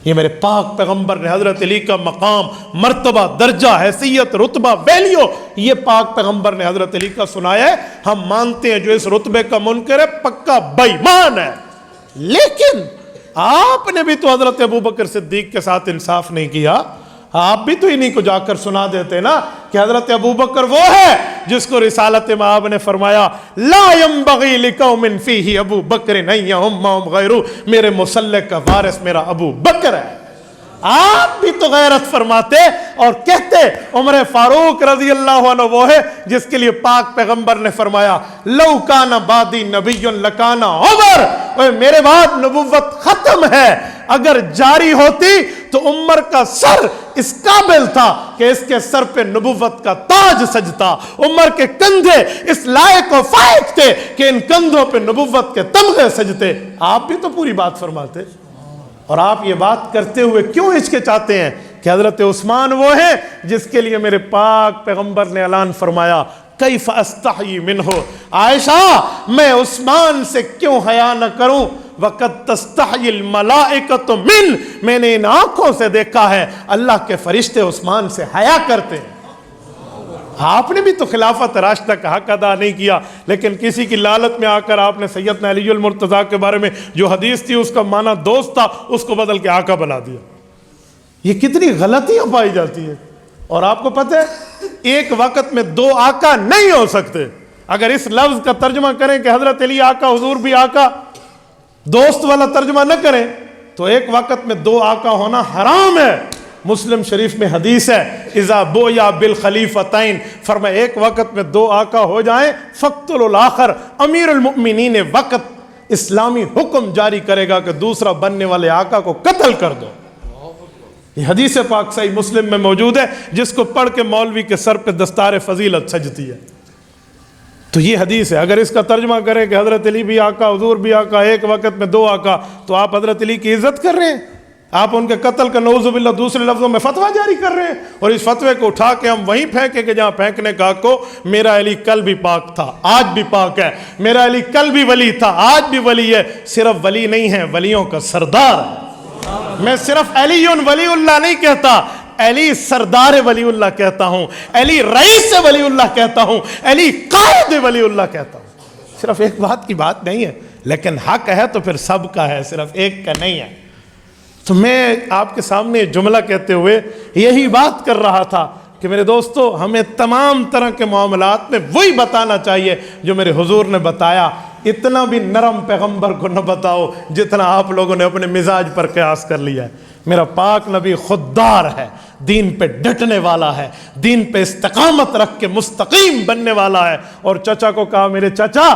[SPEAKER 1] یہ میرے پاک پیغمبر نے حضرت علی کا مقام، مرتبہ، درجہ، حیثیت، رتبہ، ویلیو، یہ پاک پیغمبر نے حضرت علی کا سنایا ہے۔ ہم مانتے ہیں جو اس رتبے کا منکر ہے پکا بے ایمان ہے، لیکن آپ نے بھی تو حضرت ابوبکر صدیق کے ساتھ انصاف نہیں کیا، آپ بھی تو انہی کو جا کر سنا دیتے نا کہ حضرت ابوبکر وہ ہے جس کو رسالت مآب نے فرمایا لا ينبغي لقوم فیہ ابو بکر ان یؤمہم غیرہ، میرے مسلح کا وارث میرا ابو بکر ہے۔ آپ بھی تو غیرت فرماتے اور کہتے عمر فاروق رضی اللہ عنہ وہ ہے جس کے لیے پاک پیغمبر نے فرمایا لو کان بعدی نبی لکان عمر، میرے بعد نبوت ختم ہے، اگر جاری ہوتی تو عمر کا سر اس قابل تھا کہ اس کے سر پہ نبوت کا تاج سجتا، عمر کے کندھے اس لائق و فائق تھے کہ ان کندھوں پہ نبوت کے تمغے سجتے۔ آپ بھی تو پوری بات فرماتے، اور آپ یہ بات کرتے ہوئے کیوں ہچکچاتے ہیں کہ حضرت عثمان وہ ہیں جس کے لیے میرے پاک پیغمبر نے اعلان فرمایا کیف استحی منہ، عائشہ میں عثمان سے کیوں حیا نہ کروں، وقد تستحی الملائکۃ من، میں نے ان آنکھوں سے دیکھا ہے اللہ کے فرشتے عثمان سے حیا کرتے ہیں۔ آپ نے بھی تو خلافت راشدہ کا حق ادا نہیں کیا، لیکن کسی کی لالچ میں آ کر آپ نے سیدنا علی المرتضیٰ کے بارے میں جو حدیث تھی اس کا معنی دوست تھا اس کو بدل کے آقا بنا دیا۔ یہ کتنی غلطیاں پائی جاتی ہیں،
[SPEAKER 3] اور آپ کو پتہ ہے ایک وقت میں دو آقا نہیں ہو سکتے. اگر اس لفظ کا ترجمہ کریں کہ حضرت علی آقا حضور بھی آقا، دوست والا ترجمہ نہ کریں تو ایک وقت میں دو آقا ہونا حرام ہے. مسلم شریف میں حدیث ہے اذا بویا بالخلیفتین، فرمایا ایک وقت میں دو آقا ہو جائیں فقتلوا الاخر، امیر المؤمنین وقت اسلامی حکم جاری کرے گا کہ دوسرا بننے والے آقا کو قتل کر دو. یہ حدیث پاک صحیح مسلم میں موجود ہے، جس کو پڑھ کے مولوی کے سر پہ دستار فضیلت سجتی ہے. تو یہ حدیث ہے. اگر اس کا ترجمہ کریں کہ حضرت علی بھی آقا حضور بھی آقا، ایک وقت میں دو آقا، تو آپ حضرت علی کی عزت کر رہے ہیں، آپ ان کے قتل کا نعوذ باللہ دوسرے لفظوں میں فتویٰ جاری کر رہے ہیں. اور اس فتوے کو اٹھا کے ہم وہیں پھینکیں کہ جہاں پھینکنے کا کو میرا علی کل بھی پاک تھا آج بھی پاک ہے، میرا علی کل بھی ولی تھا آج بھی ولی ہے. صرف ولی نہیں ہے، ولیوں کا سردار ہے. میں صرف علی ولی اللہ نہیں کہتا، علی سردار ولی اللہ کہتا ہوں، علی رئیس ولی اللہ کہتا ہوں، علی قائد ولی اللہ کہتا ہوں. صرف ایک بات کی بات نہیں ہے، لیکن حق ہے تو پھر سب کا ہے، صرف ایک کا نہیں ہے. تو میں آپ کے سامنے جملہ کہتے ہوئے یہی بات کر رہا تھا کہ میرے دوستو، ہمیں تمام طرح کے معاملات میں وہی بتانا چاہیے جو میرے حضور نے بتایا. اتنا بھی نرم پیغمبر کو نہ بتاؤ جتنا آپ لوگوں نے اپنے مزاج پر قیاس کر لیا ہے. میرا پاک نبی خوددار ہے، دین پہ ڈٹنے والا ہے، دین پہ استقامت رکھ کے مستقیم بننے والا ہے. اور چچا کو کہا میرے چچا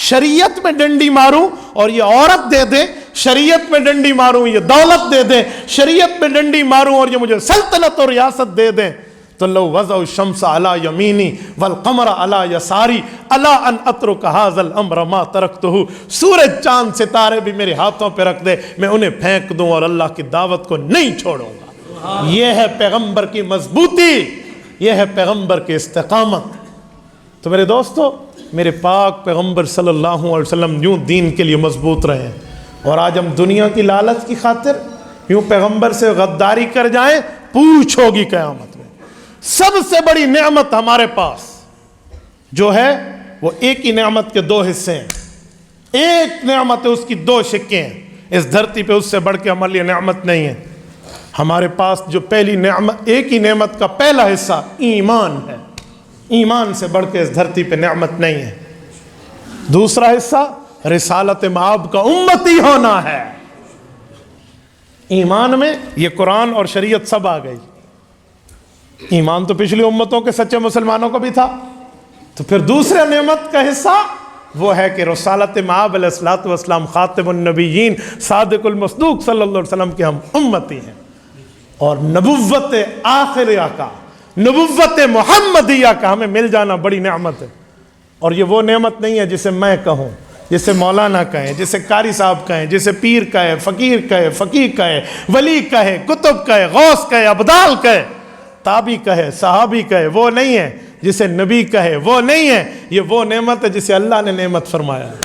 [SPEAKER 3] شریعت میں ڈنڈی ماروں اور یہ عورت دے دیں، شریعت میں ڈنڈی ماروں یہ دولت دے دیں، شریعت میں ڈنڈی ماروں اور یہ مجھے سلطنت اور ریاست دے دیں، تو لو وضع الشمس علی یمینی والقمر علی یساری الا ان اترک ھذا الامر ما ترکتہ. سورج چاند ستارے بھی میرے ہاتھوں پہ رکھ دے، میں انہیں پھینک دوں اور اللہ کی دعوت کو نہیں چھوڑوں گا. یہ ہے پیغمبر کی مضبوطی، یہ ہے پیغمبر کی استقامت. تو میرے دوستو، میرے پاک پیغمبر صلی اللہ علیہ وسلم یوں دین کے لیے مضبوط رہے ہیں. اور آج ہم دنیا کی لالچ کی خاطر یوں پیغمبر سے غداری کر جائیں، پوچھ ہوگی قیامت میں. سب سے بڑی نعمت ہمارے پاس جو ہے وہ ایک ہی نعمت کے دو حصے ہیں. ایک نعمت ہے، اس کی دو شکیں ہیں. اس دھرتی پہ اس سے بڑھ کے ہمارے لیے نعمت نہیں ہے. ہمارے پاس جو پہلی نعمت، ایک ہی نعمت کا پہلا حصہ ایمان ہے. ایمان سے بڑھ کے اس دھرتی پہ نعمت نہیں ہے. دوسرا حصہ رسالت مآب کا امتی ہونا ہے. ایمان میں یہ قرآن اور شریعت سب آ گئی. ایمان تو پچھلی امتوں کے سچے مسلمانوں کو بھی تھا. تو پھر دوسرے نعمت کا حصہ وہ ہے کہ رسالت مآب علیہ الصلوۃ والسلام خاتم النبیین صادق المصدوق صلی اللہ علیہ وسلم کے ہم امتی ہیں. اور نبوت آخریہ کا، نبوت محمدیہ کا ہمیں مل جانا بڑی نعمت ہے. اور یہ وہ نعمت نہیں ہے جسے میں کہوں، جسے مولانا کہیں، جسے قاری صاحب کہیں، جسے پیر کہے، فقیر کہے، فقیہ کہے، ولی کہے، کتب کہے، غوث کہے، ابدال کہے، تابعی کہے، صحابی کہے. وہ نہیں ہے. جسے نبی کہے وہ نہیں ہے. یہ وہ نعمت ہے جسے اللہ نے نعمت فرمایا ہے.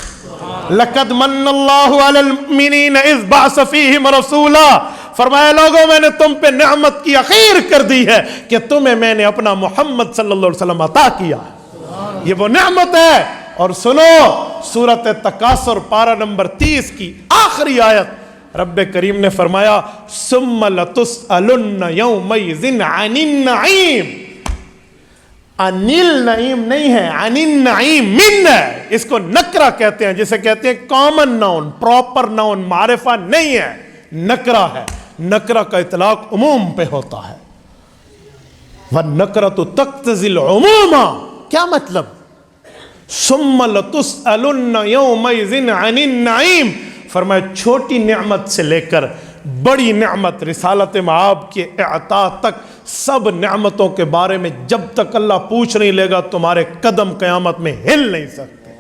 [SPEAKER 3] لَقَدْ مَنَّ اللَّهُ عَلَى الْمُؤْمِنِينَ إِذْ بَعَثَ فِيهِمْ رَسُولًا. فرمایا لوگوں میں نے تم پہ نعمت کی اخیر کر دی ہے کہ تمہیں میں نے اپنا محمد صلی اللہ علیہ وسلم عطا کیا. یہ وہ نعمت ہے. اور سنو سورۃ تکاثر پارہ نمبر 30 کی آخری آیت، رب کریم نے فرمایا ثم لتسألن یومئذ عن النعیم. عن النعیم نہیں ہے، عن النعیم من ہے. اس کو نکرہ کہتے ہیں، جسے کہتے ہیں کامن ناؤن، پراپر ناؤن، معرفہ نہیں ہے، نکرہ ہے. نکرہ کا اطلاق عموم پہ ہوتا ہے. والنکرۃ تقتضی العموم. کیا مطلب؟ ثم لتسألن یومئذ عن النعیم. فرمایا چھوٹی نعمت سے لے کر بڑی نعمت رسالت مآب کے اعطاء تک سب نعمتوں کے بارے میں جب تک اللہ پوچھ نہیں لے گا تمہارے قدم قیامت میں ہل نہیں سکتے.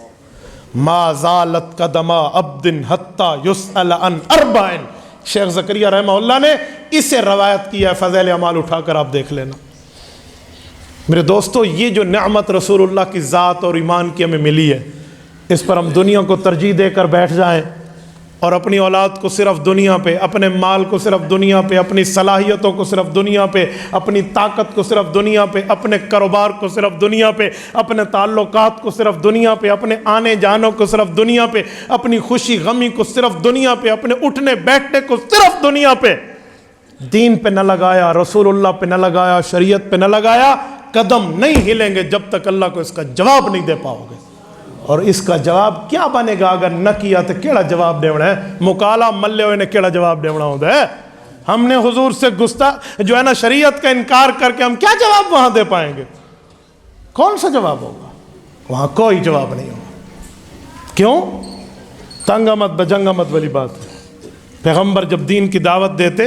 [SPEAKER 3] ما زالت قدم عبد حتی یسأل عن اربع. شیخ زکریہ رحمہ اللہ نے اسے روایت کیا ہے، فضائل اعمال اٹھا کر آپ دیکھ لینا. میرے دوستو، یہ جو نعمت رسول اللہ کی ذات اور ایمان کی ہمیں ملی ہے، اس پر ہم دنیا کو ترجیح دے کر بیٹھ جائیں اور اپنی اولاد کو صرف دنیا پہ، اپنے مال کو صرف دنیا پہ، اپنی صلاحیتوں کو صرف دنیا پہ، اپنی طاقت کو صرف دنیا پہ، اپنے کاروبار کو صرف دنیا پہ، اپنے تعلقات کو صرف دنیا پہ، اپنے آنے جانوں کو صرف دنیا پہ، اپنی خوشی غمی کو صرف دنیا پہ، اپنے اٹھنے بیٹھنے کو صرف دنیا پہ. دین پہ نہ لگایا، رسول اللہ پہ نہ لگایا، شریعت پہ نہ لگایا، قدم نہیں ہلیں گے جب تک اللہ کو اس کا جواب نہیں دے پاؤ گے۔ اور اس کا جواب کیا بنے گا اگر نہ کیا تو کیڑا جواب دیونا ہے؟ مکالا ملے ہوئے نے کیڑا جواب دیونا ہوتا ہے؟ ہم نے حضور سے جو ہے نا شریعت کا انکار کر کے ہم کیا جواب وہاں دے پائیں گے؟ کون سا جواب ہوگا؟ وہاں کوئی جواب نہیں ہوگا۔ کیوں؟ تنگ آمد بجنگ آمد والی بات ہے۔ پیغمبر جب دین کی دعوت دیتے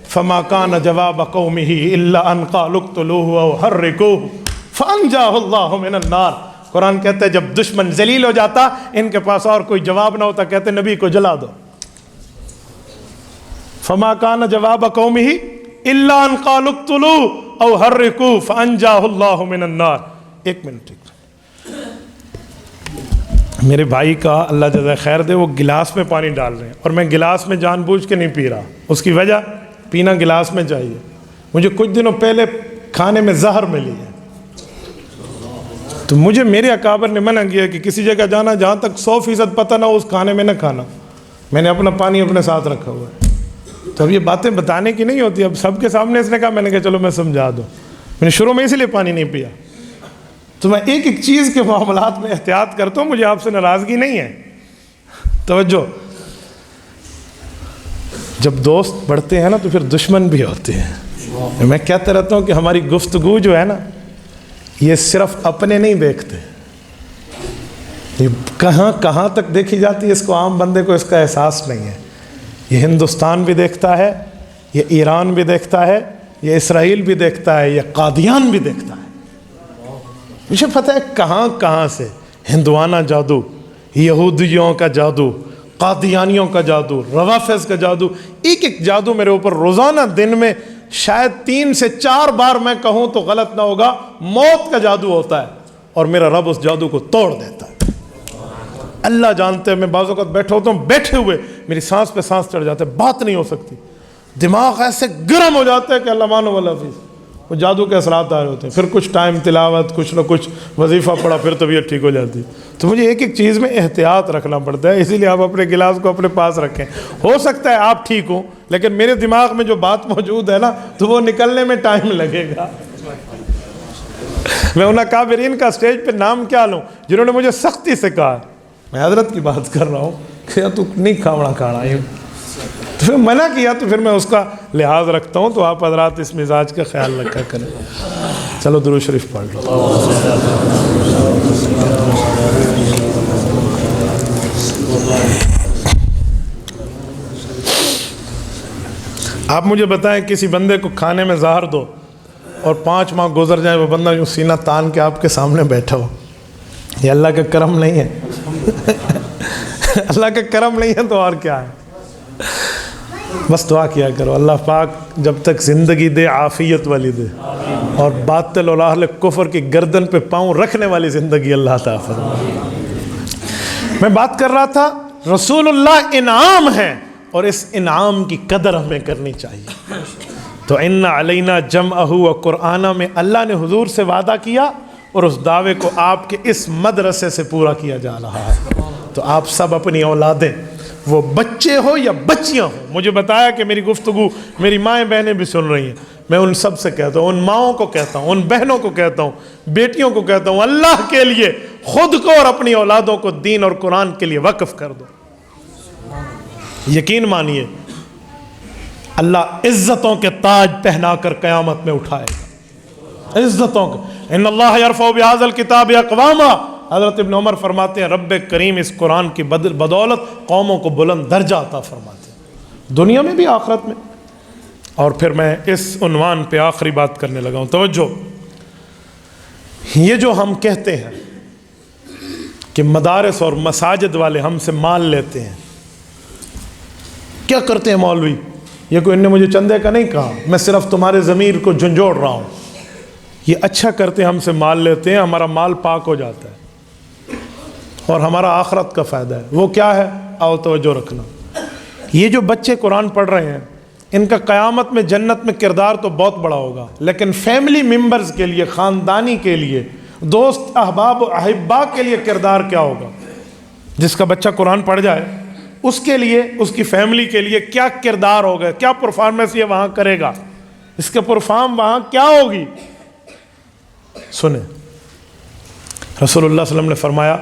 [SPEAKER 3] فما کان جواب قومہ الا ان قالوا اقتلوہ او حرقوہ فانجاہ اللہ من النار۔ قرآن کہتا ہے جب دشمن ذلیل ہو جاتا ان کے پاس اور کوئی جواب نہ ہوتا، کہتے نبی کو جلا دو۔ فما کان جواب قومہ الا ان قالوا اقتلوہ او حرقوہ فانجاہ اللہ من النار۔ ایک منٹ، میرے بھائی کا اللہ جزائے خیر دے، وہ گلاس میں پانی ڈال رہے ہیں اور میں گلاس میں جان بوجھ کے نہیں پی رہا۔ اس کی وجہ پینا گلاس میں چاہیے۔ مجھے کچھ دنوں پہلے کھانے میں زہر ملی ہے، تو مجھے میرے اکابر نے منع کیا کہ کسی جگہ جانا جہاں تک 100% پتہ نہ ہو اس کھانے میں نہ کھانا۔ میں نے اپنا پانی اپنے ساتھ رکھا ہوا ہے۔ تو اب یہ باتیں بتانے کی نہیں ہوتی، اب سب کے سامنے اس نے کہا، میں نے کہا چلو میں سمجھا دوں۔ میں نے شروع میں اسی لیے پانی نہیں پیا۔ تو میں ایک ایک چیز کے معاملات میں احتیاط کرتا ہوں، مجھے آپ سے ناراضگی نہیں ہے۔ توجہ، جب دوست بڑھتے ہیں نا تو پھر دشمن بھی ہوتے ہیں۔ میں کہتا رہتا ہوں کہ ہماری گفتگو جو ہے نا یہ صرف اپنے نہیں دیکھتے، یہ کہاں کہاں تک دیکھی جاتی ہے، اس کو عام بندے کو اس کا احساس نہیں ہے۔ یہ ہندوستان بھی دیکھتا ہے، یہ ایران بھی دیکھتا ہے، یہ اسرائیل بھی دیکھتا ہے، یہ قادیان بھی دیکھتا ہے۔ مجھے پتہ ہے کہاں کہاں سے ہندوانہ جادو، یہودیوں کا جادو، قادیانیوں کا جادو، روافظ کا جادو، ایک ایک جادو میرے اوپر روزانہ دن میں شاید 3 سے 4 بار میں کہوں تو غلط نہ ہوگا، موت کا جادو ہوتا ہے، اور میرا رب اس جادو کو توڑ دیتا ہے۔ اللہ جانتے ہیں، میں بعض اوقات بیٹھا ہوتا ہوں، بیٹھے ہوئے میری سانس پہ سانس چڑھ جاتا ہے، بات نہیں ہو سکتی، دماغ ایسے گرم ہو جاتا ہے کہ اللہ مانو والا حافظ، وہ جادو کے اثرات آ رہے ہوتے ہیں۔ پھر کچھ ٹائم تلاوت، کچھ نہ کچھ وظیفہ پڑھا، پھر طبیعت ٹھیک ہو جاتی ہے۔ تو مجھے ایک ایک چیز میں احتیاط رکھنا پڑتا ہے، اسی لیے آپ اپنے گلاس کو اپنے پاس رکھیں۔ ہو سکتا ہے آپ ٹھیک ہوں، لیکن میرے دماغ میں جو بات موجود ہے نا تو وہ نکلنے میں ٹائم لگے گا۔ میں ان اکابرین کا اسٹیج پہ نام کیا لوں جنہوں نے مجھے سختی سے کہا، میں حضرت کی بات کر رہا ہوں کہ تو نہیں کھانا کھانا، تو پھر منع کیا تو پھر میں اس کا لحاظ رکھتا ہوں۔ تو آپ حضرات اس مزاج کا خیال رکھا کریں۔ چلو درود شریف پڑھ لو۔ آپ مجھے بتائیں کسی بندے کو کھانے میں زہر دو اور 5 ماہ گزر جائیں، وہ بندہ یوں سینہ تان کے آپ کے سامنے بیٹھا ہو، یہ اللہ کا کرم نہیں ہے؟ اللہ کا کرم نہیں ہے تو اور کیا ہے؟ بس دعا کیا کرو اللہ پاک جب تک زندگی دے عافیت والی دے، اور باطل اور اہل کفر کی گردن پہ پاؤں رکھنے والی زندگی اللہ عطا فرمائے۔ میں بات کر رہا تھا رسول اللہ انعام ہے، اور اس انعام کی قدر ہمیں کرنی چاہیے۔ تو ان علینا جمعہ و قرآنہ میں اللہ نے حضور سے وعدہ کیا، اور اس دعوے کو آپ کے اس مدرسے سے پورا کیا جا رہا ہے۔ تو آپ سب اپنی اولادیں، وہ بچے ہو یا بچیاں ہوں، مجھے بتایا کہ میری گفتگو میری مائیں بہنیں بھی سن رہی ہیں، میں ان سب سے کہتا ہوں، ان ماؤں کو کہتا ہوں، ان بہنوں کو کہتا ہوں، بیٹیوں کو کہتا ہوں، اللہ کے لیے خود کو اور اپنی اولادوں کو دین اور قرآن کے لیے وقف کر دو۔ یقین مانیے اللہ عزتوں کے تاج پہنا کر قیامت میں اٹھائے گا، عزتوں کے۔ ان اللہ یرفع بہذا الکتاب اقواما، حضرت ابن عمر فرماتے ہیں رب کریم اس قرآن کی بدولت قوموں کو بلند درجہ عطا فرماتے ہیں، دنیا میں بھی آخرت میں۔ اور پھر میں اس عنوان پہ آخری بات کرنے لگا ہوں، توجہ، یہ جو ہم کہتے ہیں کہ مدارس اور مساجد والے ہم سے مال لیتے ہیں، کیا کرتے ہیں مولوی؟ یہ کوئی ان نے مجھے چندے کا نہیں کہا، میں صرف تمہارے ضمیر کو جھنجھوڑ رہا ہوں۔ یہ اچھا کرتے ہیں، ہم سے مال لیتے ہیں، ہمارا مال پاک ہو جاتا ہے اور ہمارا آخرت کا فائدہ ہے۔ وہ کیا ہے؟ آؤ توجہ رکھنا، یہ جو بچے قرآن پڑھ رہے ہیں ان کا قیامت میں جنت میں کردار تو بہت بڑا ہوگا، لیکن فیملی ممبرز کے لیے، خاندانی کے لیے، دوست احباب و احبا کے لیے کردار کیا ہوگا؟ جس کا بچہ قرآن پڑھ جائے
[SPEAKER 1] اس کے لیے, اس کی فیملی کے لیے کیا کردار ہوگا, کیا پرفارمنس یہ وہاں کرے گا, اس کے پرفارم وہاں کیا ہوگی. سنیں, رسول اللہ صلی اللہ علیہ وسلم نے فرمایا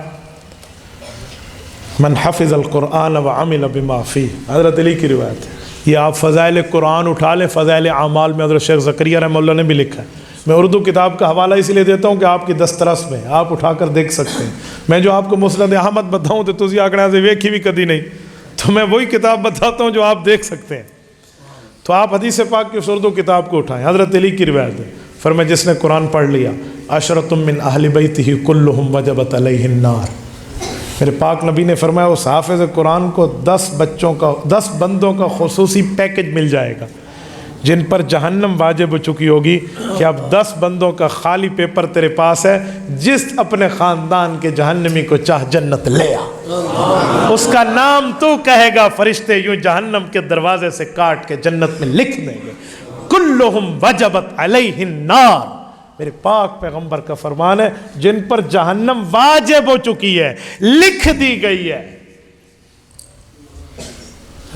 [SPEAKER 1] من حفظ القرآن وعمل بما فیہ, حضرت علی کی روایت ہے. یہ آپ فضائل قرآن اٹھا لیں, فضائل اعمال میں حضرت شیخ زکریا رحمہ اللہ نے بھی لکھا ہے. میں اردو کتاب کا حوالہ اس لیے دیتا ہوں کہ آپ کی دسترس میں آپ اٹھا کر دیکھ سکتے ہیں. میں جو آپ کو مسند احمد بتاؤں تو تسی آکڑا سے ویکھی بھی کدی نہیں, تو میں وہی کتاب بتاتا ہوں جو آپ دیکھ سکتے ہیں. تو آپ حدیث پاک کی اس اردو کتاب کو اٹھائیں. حضرت علی کی روایت ہے, فرمایا جس نے قرآن پڑھ لیا عشرۃ من اہل بیتہ کلہم وجبت علیہ النار. میرے پاک نبی نے فرمایا اس حافظ قرآن کو 10 بندوں کا خصوصی پیکج مل جائے گا جن پر جہنم واجب ہو چکی ہوگی کہ اب 10 بندوں کا خالی پیپر تیرے پاس ہے, جس اپنے خاندان کے جہنمی کو چاہ جنت لے آ, اس کا نام تو کہے گا, فرشتے یوں جہنم کے دروازے سے کاٹ کے جنت میں لکھ دیں گے کلہم وجبت علیہ النار. میرے پاک پیغمبر کا فرمان ہے جن پر جہنم واجب ہو چکی ہے, لکھ دی گئی ہے.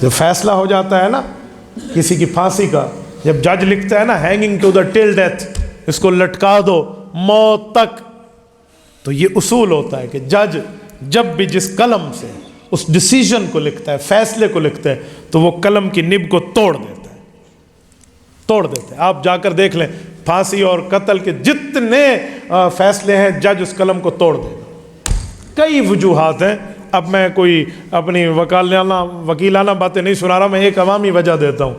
[SPEAKER 1] جب فیصلہ ہو جاتا ہے نا کسی کی پھانسی کا, جب جج لکھتا ہے نا hanging to the till death, اس کو لٹکا دو موت تک, تو یہ اصول ہوتا ہے کہ جج جب بھی جس قلم سے اس ڈیسیژن کو لکھتا ہے, فیصلے کو لکھتا ہے, تو وہ قلم کی نب کو توڑ دیتا ہے, توڑ دیتے ہیں. آپ جا کر دیکھ لیں پھانسی اور قتل کے جتنے فیصلے ہیں جج اس قلم کو توڑ دے گا. کئی وجوہات ہیں, اب میں کوئی اپنی وکیلانہ باتیں نہیں سنا رہا, میں ایک عوامی وجہ دیتا ہوں.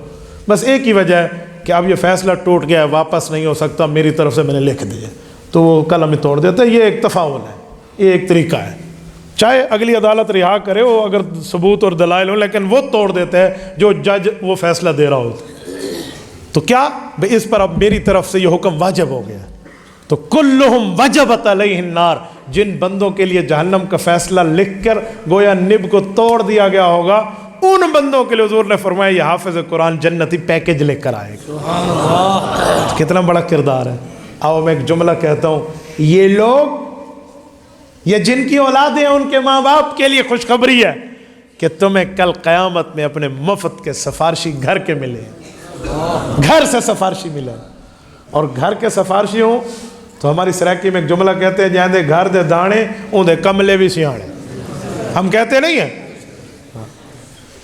[SPEAKER 1] بس ایک ہی وجہ ہے کہ اب یہ فیصلہ ٹوٹ گیا ہے, واپس نہیں ہو سکتا, میری طرف سے میں نے لکھ دیا, تو وہ قلم ہی توڑ دیتا ہے. یہ ایک تفاول ہے, یہ ایک طریقہ ہے. چاہے اگلی عدالت رہا کرے وہ اگر ثبوت اور دلائل ہوں, لیکن وہ توڑ دیتا ہے جو جج وہ فیصلہ دے رہا ہوتا ہے. تو کیا اس پر اب میری طرف سے یہ حکم واجب ہو گیا, تو کلہم وجبت علیہ النار, جن بندوں کے لیے جہنم کا فیصلہ لکھ کر گویا نب کو توڑ دیا گیا ہوگا, ان بندوں کے لیے حضور نے فرمایا یہ حافظ قرآن جنتی پیکج لے کر آئے گا. کتنا بڑا کردار ہے. آؤ میں ایک جملہ کہتا ہوں, یہ لوگ, یہ جن کی اولادیں ہیں ان کے ماں باپ کے لیے خوشخبری ہے کہ تمہیں کل قیامت میں اپنے مفت کے سفارشی گھر کے ملے, گھر سے سفارشی ملا. اور گھر کے سفارشی ہوں تو ہماری سرائکی میں ایک جملہ کہتے ہیں جہاں دے گھر دے دانے اون دے کملے بھی سیانے. ہم کہتے نہیں ہیں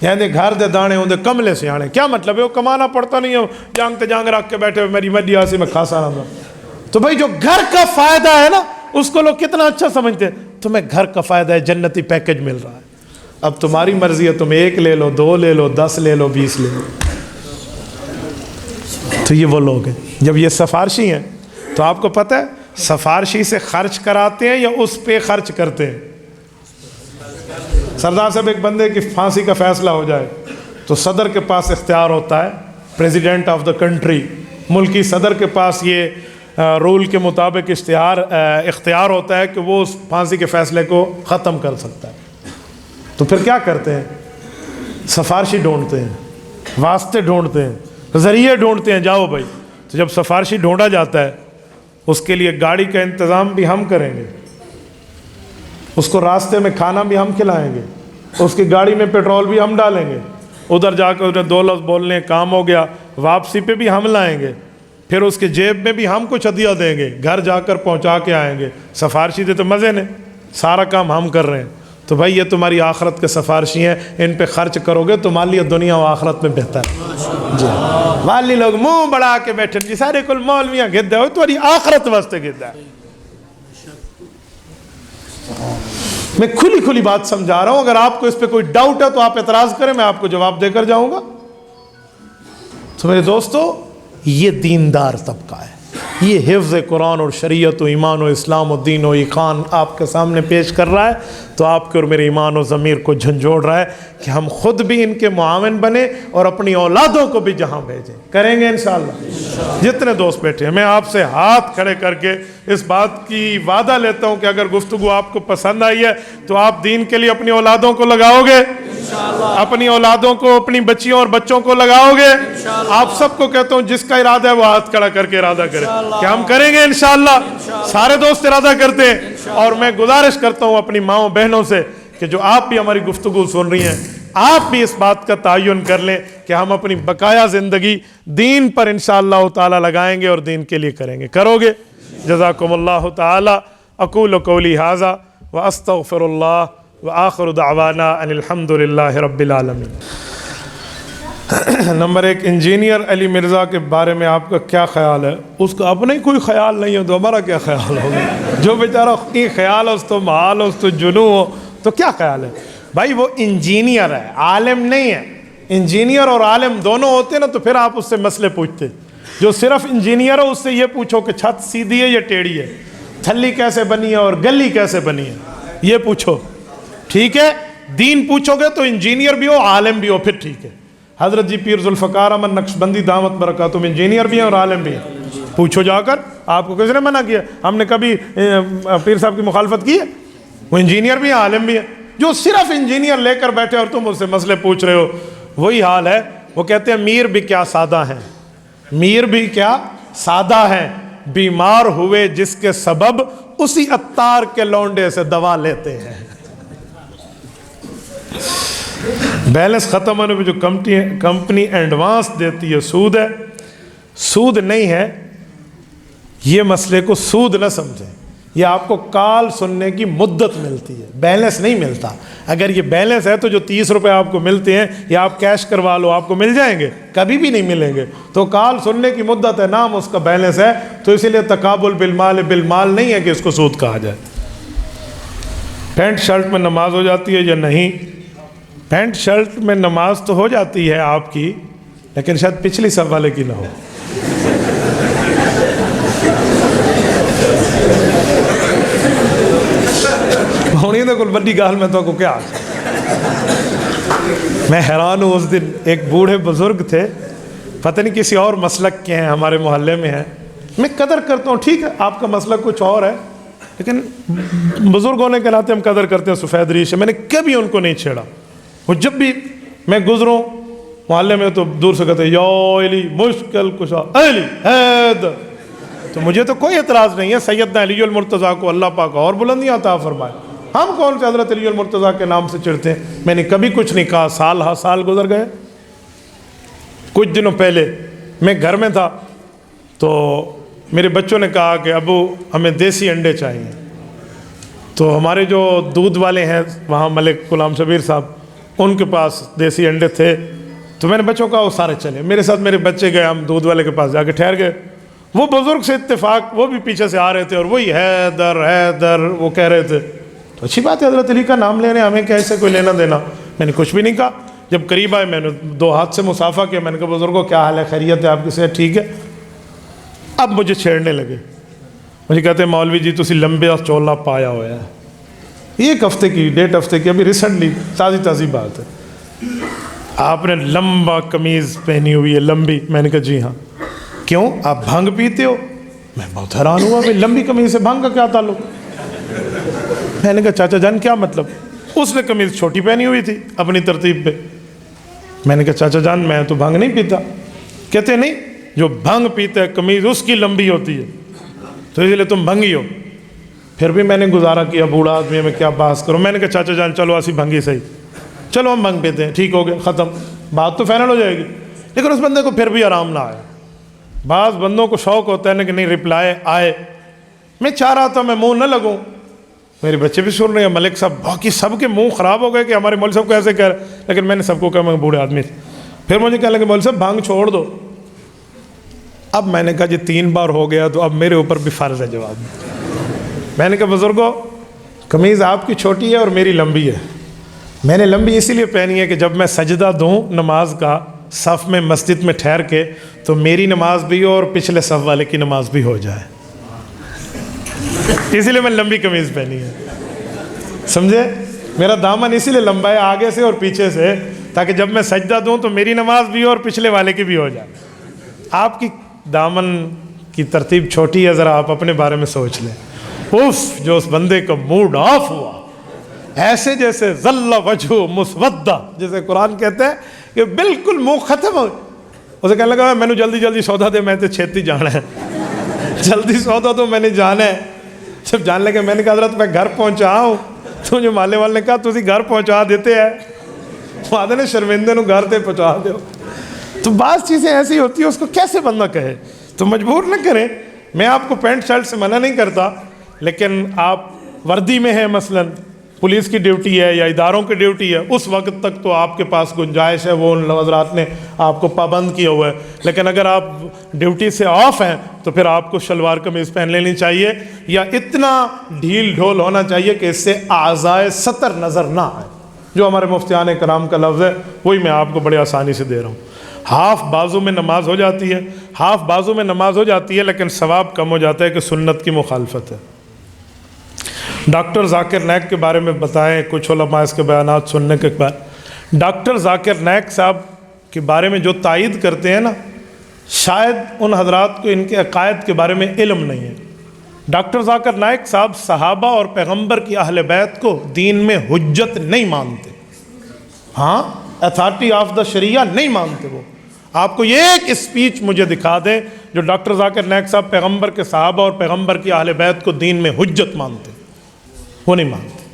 [SPEAKER 1] جہاں دے گھر دے دانے اون دے کملے سیانے. کیا مطلب ہے؟ وہ کمانا پڑتا نہیں ہے, جانگ تے جانگ رکھ کے بیٹھے میری مدی آسی میں کھاسا رہا. تو بھائی جو گھر کا فائدہ ہے نا اس کو لوگ کتنا اچھا سمجھتے ہیں. تمہیں گھر کا فائدہ ہے, جنتی پیکج مل رہا ہے. اب تمہاری مرضی ہے, تم 1 لے لو, 2 لے لو, 10 لے لو, 20 لے لو. تو یہ وہ لوگ ہیں. جب یہ سفارشی ہیں تو آپ کو پتہ ہے سفارشی سے خرچ کراتے ہیں یا اس پہ خرچ کرتے ہیں. سردار صاحب ایک بندے کی پھانسی کا فیصلہ ہو جائے تو صدر کے پاس اختیار ہوتا ہے, پریزیڈنٹ آف دا کنٹری, ملکی صدر کے پاس یہ رول کے مطابق اختیار ہوتا ہے کہ وہ اس پھانسی کے فیصلے کو ختم کر سکتا ہے. تو پھر کیا کرتے ہیں؟ سفارشی ڈھونڈتے ہیں, واسطے ڈھونڈتے ہیں, ذریعے ڈھونڈتے ہیں. جاؤ بھائی. تو جب سفارشی ڈھونڈا جاتا ہے اس کے لیے گاڑی کا انتظام بھی ہم کریں گے, اس کو راستے میں کھانا بھی ہم کھلائیں گے, اس کی گاڑی میں پیٹرول بھی ہم ڈالیں گے, ادھر جا کے انہیں 2 لفظ بولنے کام ہو گیا, واپسی پہ بھی ہم لائیں گے, پھر اس کے جیب میں بھی ہم کچھ عطیہ دیں گے, گھر جا کر پہنچا کے آئیں گے. سفارشی دے تو مزے نے, سارا کام ہم کر رہے ہیں. تو بھائی یہ تمہاری آخرت کے سفارشی ہیں, ان پہ خرچ کرو گے تمہارے لیے دنیا و آخرت میں بہتر. جی والی لوگ منہ بڑھا کے بیٹھے جی سارے کل مولویاں گدے ہو, تمہاری آخرت واسطے گدہ ہے. میں کھلی بات سمجھا رہا ہوں, اگر آپ کو اس پہ کوئی ڈاؤٹ ہے تو آپ اعتراض کریں, میں آپ کو جواب دے کر جاؤں گا. تو میرے دوستو یہ دیندار طبقہ ہے, یہ حفظ قرآن اور شریعت و ایمان و اسلام و دین و ایقان آپ کے سامنے پیش کر رہا ہے, تو آپ کے اور میرے ایمان و ضمیر کو جھنجھوڑ رہا ہے کہ ہم خود بھی ان کے معاون بنیں اور اپنی اولادوں کو بھی جہاں بھیجیں. کریں گے انشاءاللہ. جتنے دوست بیٹھے ہیں میں آپ سے ہاتھ کھڑے کر کے اس بات کی وعدہ لیتا ہوں کہ اگر گفتگو آپ کو پسند آئی ہے تو آپ دین کے لیے اپنی اولادوں کو لگاؤ گے, اپنی اولادوں کو, اپنی بچیوں اور بچوں کو لگاؤ گے. آپ سب کو کہتا ہوں جس کا ارادہ ہے وہ ہاتھ کھڑا کر کے ارادہ کرے کہ ہم کریں گے انشاءاللہ. سارے دوست ارادہ کرتے ہیں. اور میں گزارش کرتا ہوں اپنی ماؤں بہنوں سے کہ جو آپ بھی ہماری گفتگو سن رہی ہیں
[SPEAKER 3] آپ بھی اس بات کا تعین کر لیں کہ ہم اپنی بقایا زندگی دین پر انشاءاللہ تعالی لگائیں گے اور دین کے لیے کریں گے. کرو گے؟ جزاکم اللہ تعالی. اقول قولی ھذا واستغفر اللہ وآخر دعوانا ان الحمد للہ رب العالمین. نمبر 1, انجینئر علی مرزا کے بارے میں آپ کا کیا خیال ہے؟ اس کا اپنا ہی کوئی خیال نہیں ہو تو ہمارا کیا خیال ہوگا؟ جو بیچارہ کی خیال ہو اس تو محال ہو اس تو جنو ہو تو کیا خیال ہے؟ بھائی وہ انجینئر ہے، عالم نہیں ہے. انجینئر اور عالم دونوں ہوتے ہیں نا تو پھر آپ اس سے مسئلے پوچھتے. جو صرف انجینئر ہو اس سے یہ پوچھو کہ چھت سیدھی ہے یا ٹیڑھی ہے، تھلی کیسے بنی ہے اور گلی کیسے بنی ہے، یہ پوچھو. ٹھیک ہے؟ دین پوچھو گے تو انجینئر بھی ہو عالم بھی ہو پھر ٹھیک ہے. حضرت جی پیر ذوالفقار احمد نقشبندی دامت برکاتہم انجینئر بھی ہیں اور عالم بھی ہیں. پوچھو جا کر. آپ کو کس نے منع کیا؟ ہم نے کبھی پیر صاحب کی مخالفت کی ہے؟ وہ انجینئر بھی ہیں عالم بھی ہیں. جو صرف انجینئر لے کر بیٹھے اور تم اس سے مسئلے پوچھ رہے ہو وہی حال ہے. وہ کہتے ہیں میر بھی کیا سادہ ہیں، میر بھی کیا سادہ ہیں، بیمار ہوئے جس کے سبب اسی عطار کے لونڈے سے دوا لیتے ہیں. بیلنس ختم ہونے پہ جو کمپنی ایڈوانس دیتی ہے سود ہے. سود نہیں ہے، یہ مسئلے کو سود نہ سمجھیں. یہ آپ کو کال سننے کی مدت ملتی ہے، بیلنس نہیں ملتا. اگر یہ بیلنس ہے تو جو 30 روپے آپ کو ملتے ہیں یا آپ کیش کروا لو آپ کو مل جائیں گے؟ کبھی بھی نہیں ملیں گے. تو کال سننے کی مدت ہے، نام اس کا بیلنس ہے. تو اسی لیے تقابل بالمال بالمال نہیں ہے کہ اس کو سود کہا جائے. پینٹ شرٹ میں نماز ہو جاتی ہے یا نہیں؟ پینٹ شرٹ میں نماز تو ہو جاتی ہے آپ کی، لیکن شاید پچھلی صف والے کی نہ ہو. ہونی تو کوئی بڑی گال میں تو کو کیا. میں حیران ہوں. اس دن ایک بوڑھے بزرگ تھے، پتہ نہیں کسی اور مسلک کے ہیں، ہمارے محلے میں ہیں. میں قدر کرتا ہوں، ٹھیک ہے آپ کا مسلک کچھ اور ہے لیکن بزرگ ہونے کے ناطے ہم قدر کرتے ہیں. سفید ریش ہے، میں نے کبھی ان کو نہیں چھیڑا. وہ جب بھی میں گزروں محلے میں تو دور سے کہتے ہیں یا علی مشکل کشا علی حیدر. تو مجھے تو کوئی اعتراض نہیں ہے. سیدنا علی المرتضیٰ کو اللہ پاک اور بلندیاں عطا فرمائے. ہم کون سے حضرت علی المرتضیٰ کے نام سے چڑھتے ہیں؟ میں نے کبھی کچھ نہیں کہا. سال ہا سال گزر گئے. کچھ دنوں پہلے میں گھر میں تھا تو میرے بچوں نے کہا کہ ابو ہمیں دیسی انڈے چاہیے. تو ہمارے جو دودھ والے ہیں وہاں ملک غلام شبیر صاحب، ان کے پاس دیسی انڈے تھے. تو میں نے بچوں کو کہا وہ سارے چلے. میرے ساتھ میرے بچے گئے، ہم دودھ والے کے پاس جا کے ٹھہر گئے. وہ بزرگ سے اتفاق وہ بھی پیچھے سے آ رہے تھے اور وہی حیدر حیدر وہ کہہ رہے تھے. تو اچھی بات ہے، حضرت علی کا نام لے رہے ہیں، ہمیں کیسے کوئی لینا دینا. میں نے کچھ بھی نہیں کہا. جب قریب آئے میں نے 2 ہاتھ سے مصافحہ کیا. میں نے کہا بزرگوں کیا حال ہے، خیریت ہے آپ کی؟ صحت ٹھیک ہے. اب مجھے چھیڑنے لگے. مجھے کہتے ہیں مولوی جی تسی لمبے چولا پایا ہوا ہے. 1 ہفتے کی 1.5 ہفتے کی ابھی ریسنٹلی تازی بات ہے. آپ نے لمبا قمیض پہنی ہوئی ہے لمبی. میں نے کہا جی ہاں. کیوں آپ بھنگ پیتے ہو؟ میں بہت حیران ہوا بھائی لمبی قمیض سے بھنگ کا کیا تعلق. میں نے کہا چاچا جان کیا مطلب؟ اس نے قمیض چھوٹی پہنی ہوئی تھی اپنی ترتیب پہ. میں نے کہا چاچا جان میں تو بھنگ نہیں پیتا. کہتے نہیں جو بھنگ پیتا ہے قمیض اس کی لمبی ہوتی ہے تو اس لیے تم بھنگی ہو. پھر بھی میں نے گزارا کیا، بوڑھا آدمی میں کیا بحث کروں. میں نے کہا چاچا جان چلو اسی بھنگی صحیح، چلو ہم بھنگ پیتے ہیں. ٹھیک ہو گیا، ختم بات تو فائنل ہو جائے گی. لیکن اس بندے کو پھر بھی آرام نہ آیا. بعض بندوں کو شوق ہوتا ہے نا کہ نہیں رپلائی آئے. میں چاہ رہا تھا میں منہ نہ لگوں. میرے بچے بھی سن رہے ہیں، ملک صاحب باقی سب کے منہ خراب ہو گئے کہ ہمارے مولوی صاحب کو ایسے کہہ رہے. لیکن میں نے سب کو کہا میں بوڑھے آدمی. پھر مجھے کہنے لگے مولوی صاحب بھنگ چھوڑ دو. اب میں نے کہا جی 3 بار ہو گیا تو اب میرے اوپر بھی فرض ہے جواب. میں نے کہا بزرگوں قمیض آپ کی چھوٹی ہے اور میری لمبی ہے. میں نے لمبی اسی لیے پہنی ہے کہ جب میں سجدہ دوں نماز کا صف میں مسجد میں ٹھہر کے تو میری نماز بھی ہو اور پچھلے صف والے کی نماز بھی ہو جائے. اسی لیے میں لمبی قمیض پہنی ہے. سمجھے؟ میرا دامن اسی لیے لمبا ہے آگے سے اور پیچھے سے تاکہ جب میں سجدہ دوں تو میری نماز بھی ہو اور پچھلے والے کی بھی ہو جائے. آپ کی دامن کی ترتیب چھوٹی ہے، ذرا آپ اپنے بارے میں سوچ لیں. اف جو اس بندے کا موڈ آف ہوا ایسے جیسے ظل وجہ مسودہ، جیسے قرآن کہتے ہیں کہ بالکل منہ ختم ہو. اسے کہنے لگا میں نے جلدی سودا دے، میں تو چھیتی جانا ہے. جلدی سودا تو میں نے جانا ہے. جب جان لگے میں نے کہا حضرت میں گھر پہنچا ہوں. تو جو مالے والے نے کہا تسی گھر پہنچا دیتے ہیں. وہ آدھے نے شرمندے نو گھر تے پہنچا دو. تو بعض چیزیں ایسی ہوتی ہیں اس کو کیسے بندہ کہے. تو مجبور نہ کریں. میں آپ کو پینٹ شرٹ سے منع نہیں کرتا, لیکن آپ وردی میں ہیں, مثلا پولیس کی ڈیوٹی ہے یا اداروں کی ڈیوٹی ہے, اس وقت تک تو آپ کے پاس گنجائش ہے, وہ ان حضرات نے آپ کو پابند کیا ہوا ہے. لیکن اگر آپ ڈیوٹی سے آف ہیں تو پھر آپ کو شلوار قمیض پہن لینی چاہیے, یا اتنا ڈھیل ڈھول ہونا چاہیے کہ اس سے اعضائے سطر نظر نہ آئے. جو ہمارے مفتیان کرام کا لفظ ہے وہی میں آپ کو بڑے آسانی سے دے رہا ہوں. ہاف بازو میں نماز ہو جاتی ہے, ہاف بازو میں نماز ہو جاتی ہے, لیکن ثواب کم ہو جاتا ہے کہ سنت کی مخالفت ہے. ڈاکٹر ذاکر نائک کے بارے میں بتائیں, کچھ علماء اس کے بیانات سننے کے بعد. ڈاکٹر ذاکر نائک صاحب کے بارے میں جو تائید کرتے ہیں نا, شاید ان حضرات کو ان کے عقائد کے بارے میں علم نہیں ہے. ڈاکٹر ذاکر نائک صاحب صحابہ اور پیغمبر کی اہل بیت کو دین میں حجت نہیں مانتے, ہاں اتھارٹی آف دا شریعہ نہیں مانتے. وہ آپ کو یہ ایک اسپیچ مجھے دکھا دیں جو ڈاکٹر ذاکر نائک صاحب پیغمبر کے صحابہ اور پیغمبر کی اہل بیت کو دین میں حجت مانتے. وہ نہیں مانتے.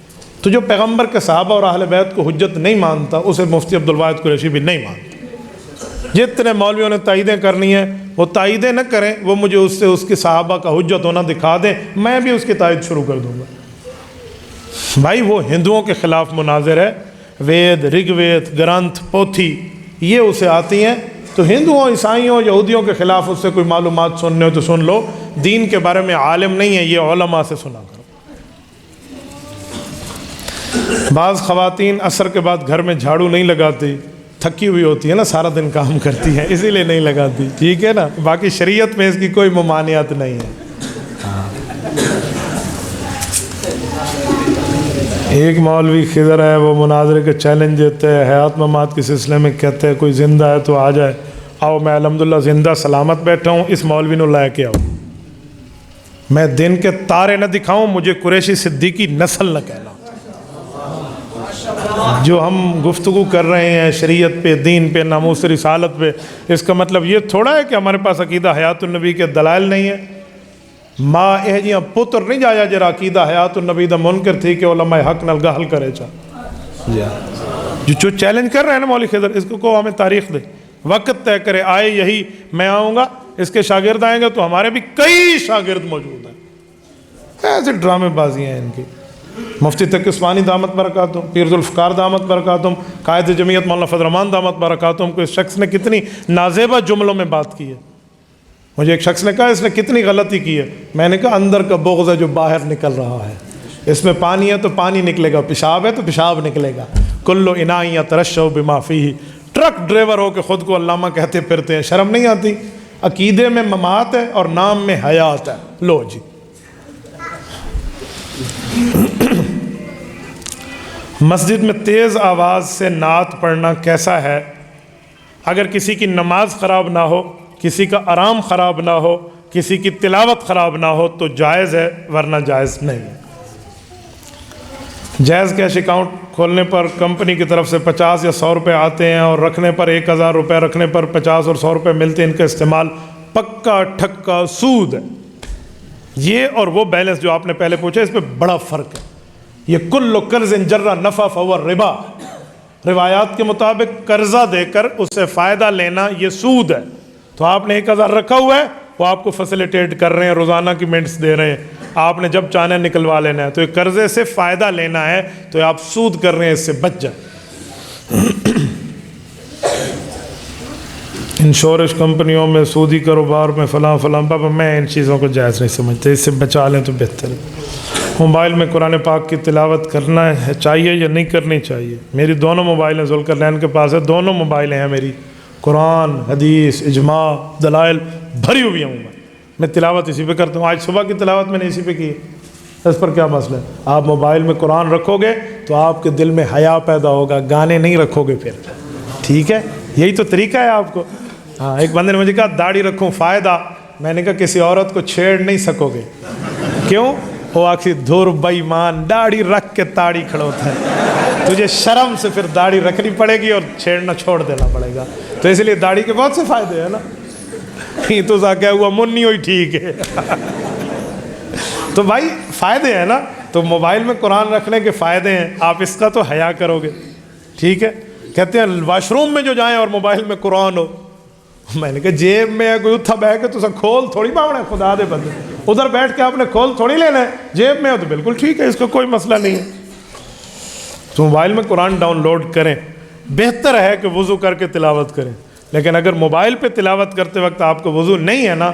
[SPEAKER 3] تو جو پیغمبر کے صحابہ اور اہل بیت کو حجت نہیں مانتا اسے مفتی عبدالواحد قریشی بھی نہیں مانتے. جتنے مولویوں نے تائیدیں کرنی ہیں وہ تائیدیں نہ کریں, وہ مجھے اس سے اس کے صحابہ کا حجت ہونا دکھا دیں, میں بھی اس کی تائید شروع کر دوں گا. بھائی وہ ہندوؤں کے خلاف مناظر ہے, وید, رگ وید, گرنتھ, پوتھی یہ اسے آتی ہیں, تو ہندوؤں, عیسائیوں, یہودیوں کے خلاف اس سے کوئی معلومات سننے ہو تو سن لو. دین کے بارے میں عالم نہیں ہے, یہ علماء سے سنا کرو. بعض خواتین عصر کے بعد گھر میں جھاڑو نہیں لگاتی, تھکی ہوئی ہوتی ہے نا, سارا دن کام کرتی ہیں, اسی لیے نہیں لگاتی. ٹھیک ہے نا, باقی شریعت میں اس کی کوئی ممانعت نہیں ہے. ایک مولوی خضر ہے, وہ مناظرے کے چیلنج دیتے ہیں, حیات ممات کے سلسلے میں کہتے ہیں کوئی زندہ ہے تو آ جائے. آؤ, میں الحمدللہ زندہ سلامت بیٹھا ہوں, اس مولوی نو لے کے آؤ. میں دن کے تارے نہ دکھاؤں, مجھے قریشی صدیقی نسل نہ کہنا. جو ہم گفتگو کر رہے ہیں شریعت پہ, دین پہ, ناموس رسالت پہ, اس کا مطلب یہ تھوڑا ہے کہ ہمارے پاس عقیدہ حیات النبی کے دلائل نہیں ہیں. ماں یہ جیاں پتر نہیں جایا جرا عقیدہ حیات النبی دا منکر تھی کہ علماء حق نال گہل کرے چا. جو چیلنج کر رہے ہیں نا مولوی خضر, اس کو ہمیں تاریخ دے, وقت طے کرے, آئے یہی میں آؤں گا, اس کے شاگرد آئیں گے, تو ہمارے بھی کئی شاگرد موجود ہیں. ایسے ڈرامے بازی ہیں ان کی. مفتی تقی عثمانی دامت برکاتہم, پیر ذوالفقار دامت برکاتہم, قائد جمعیت مولانا فضل الرحمان دامت برکاتہم کو اس شخص نے کتنی نازیبہ جملوں میں بات کی ہے. مجھے ایک شخص نے کہا اس نے کتنی غلطی کی ہے. میں نے کہا اندر کا بغض ہے جو باہر نکل رہا ہے. اس میں پانی ہے تو پانی نکلے گا, پیشاب ہے تو پیشاب نکلے گا. کلو اناء یترشح بما فیہ. ٹرک ڈرائیور ہو کے خود کو علامہ کہتے پھرتے ہیں, شرم نہیں آتی؟ عقیدے میں ممات ہے اور نام میں حیات ہے. لو جی, مسجد میں تیز آواز سے نعت پڑھنا کیسا ہے؟ اگر کسی کی نماز خراب نہ ہو, کسی کا آرام خراب نہ ہو, کسی کی تلاوت خراب نہ ہو تو جائز ہے, ورنہ جائز نہیں ہے. جائز کیش اکاؤنٹ کھولنے پر کمپنی کی طرف سے 50 یا 100 روپے آتے ہیں, اور رکھنے پر 1000 روپے, رکھنے پر 50 اور 100 روپے ملتے ہیں. ان کا استعمال پکا ٹھکا سود ہے. یہ اور وہ بیلنس جو آپ نے پہلے پوچھا, اس پہ بڑا فرق ہے. یہ کل قرض جرا نفع فہو ربا. روایات کے مطابق قرضہ دے کر اس سے فائدہ لینا یہ سود ہے. تو آپ نے 1000 رکھا ہوا ہے, وہ آپ کو فیسیلیٹیٹ کر رہے ہیں, روزانہ کی منٹس دے رہے ہیں, آپ نے جب چاہنا نکلوا لینا ہے. تو یہ قرضے سے فائدہ لینا ہے تو آپ سود کر رہے ہیں, اس سے بچ جائیں. انشورنس کمپنیوں میں, سودی کاروبار میں, فلاں بابا میں ان چیزوں کو جائز نہیں سمجھتا. اس سے بچا لیں تو بہتر ہے. موبائل میں قرآن پاک کی تلاوت کرنا ہے چاہیے یا نہیں کرنی چاہیے؟ میری دونوں موبائلیں ذوالقرنین کے پاس ہے, دونوں موبائلیں ہیں میری, قرآن, حدیث, اجماع, دلائل بھری ہوئی ہیں. میں تلاوت اسی پہ کرتا ہوں. آج صبح کی تلاوت میں نے اسی پہ کی. اس پر کیا مسئلہ ہے؟ آپ موبائل میں قرآن رکھو گے تو آپ کے دل میں حیا پیدا ہوگا, گانے نہیں رکھو گے پھر. ٹھیک ہے, یہی تو طریقہ ہے آپ کو. ہاں, ایک بندے نے مجھے کہا داڑھی رکھوں فائدہ. میں نے کہا کسی عورت کو چھیڑ نہیں سکو گے. کیوں؟ وہ آخری دھور بے ایمان, داڑھی رکھ کے تاڑی کھڑوتا ہے. تجھے شرم سے پھر داڑھی رکھنی پڑے گی اور چھیڑنا چھوڑ دینا پڑے گا. تو اس لیے داڑھی کے بہت سے فائدے ہیں نا. یہ تو کیا ہوا, منی ہوئی ٹھیک ہے. تو بھائی فائدے ہیں نا. تو موبائل میں قرآن رکھنے کے فائدے ہیں, آپ اس کا تو حیا کرو گے. ٹھیک ہے, کہتے ہیں واش روم میں جو جائیں اور موبائل میں قرآن ہو. میں نے کہا جیب میں ہے کوئی اتھا بہ کے تو کھول تھوڑی پاؤنا ہے, خدا دے بندے ادھر بیٹھ کے آپ نے کھول تھوڑی لینا ہے, جیب میں ہو تو بالکل ٹھیک ہے, اس کا کوئی مسئلہ نہیں ہے. تو موبائل میں قرآن ڈاؤن لوڈ کریں, بہتر ہے کہ وضو کر کے تلاوت کریں. لیکن اگر موبائل پہ تلاوت کرتے وقت آپ کو وضو نہیں ہے نا,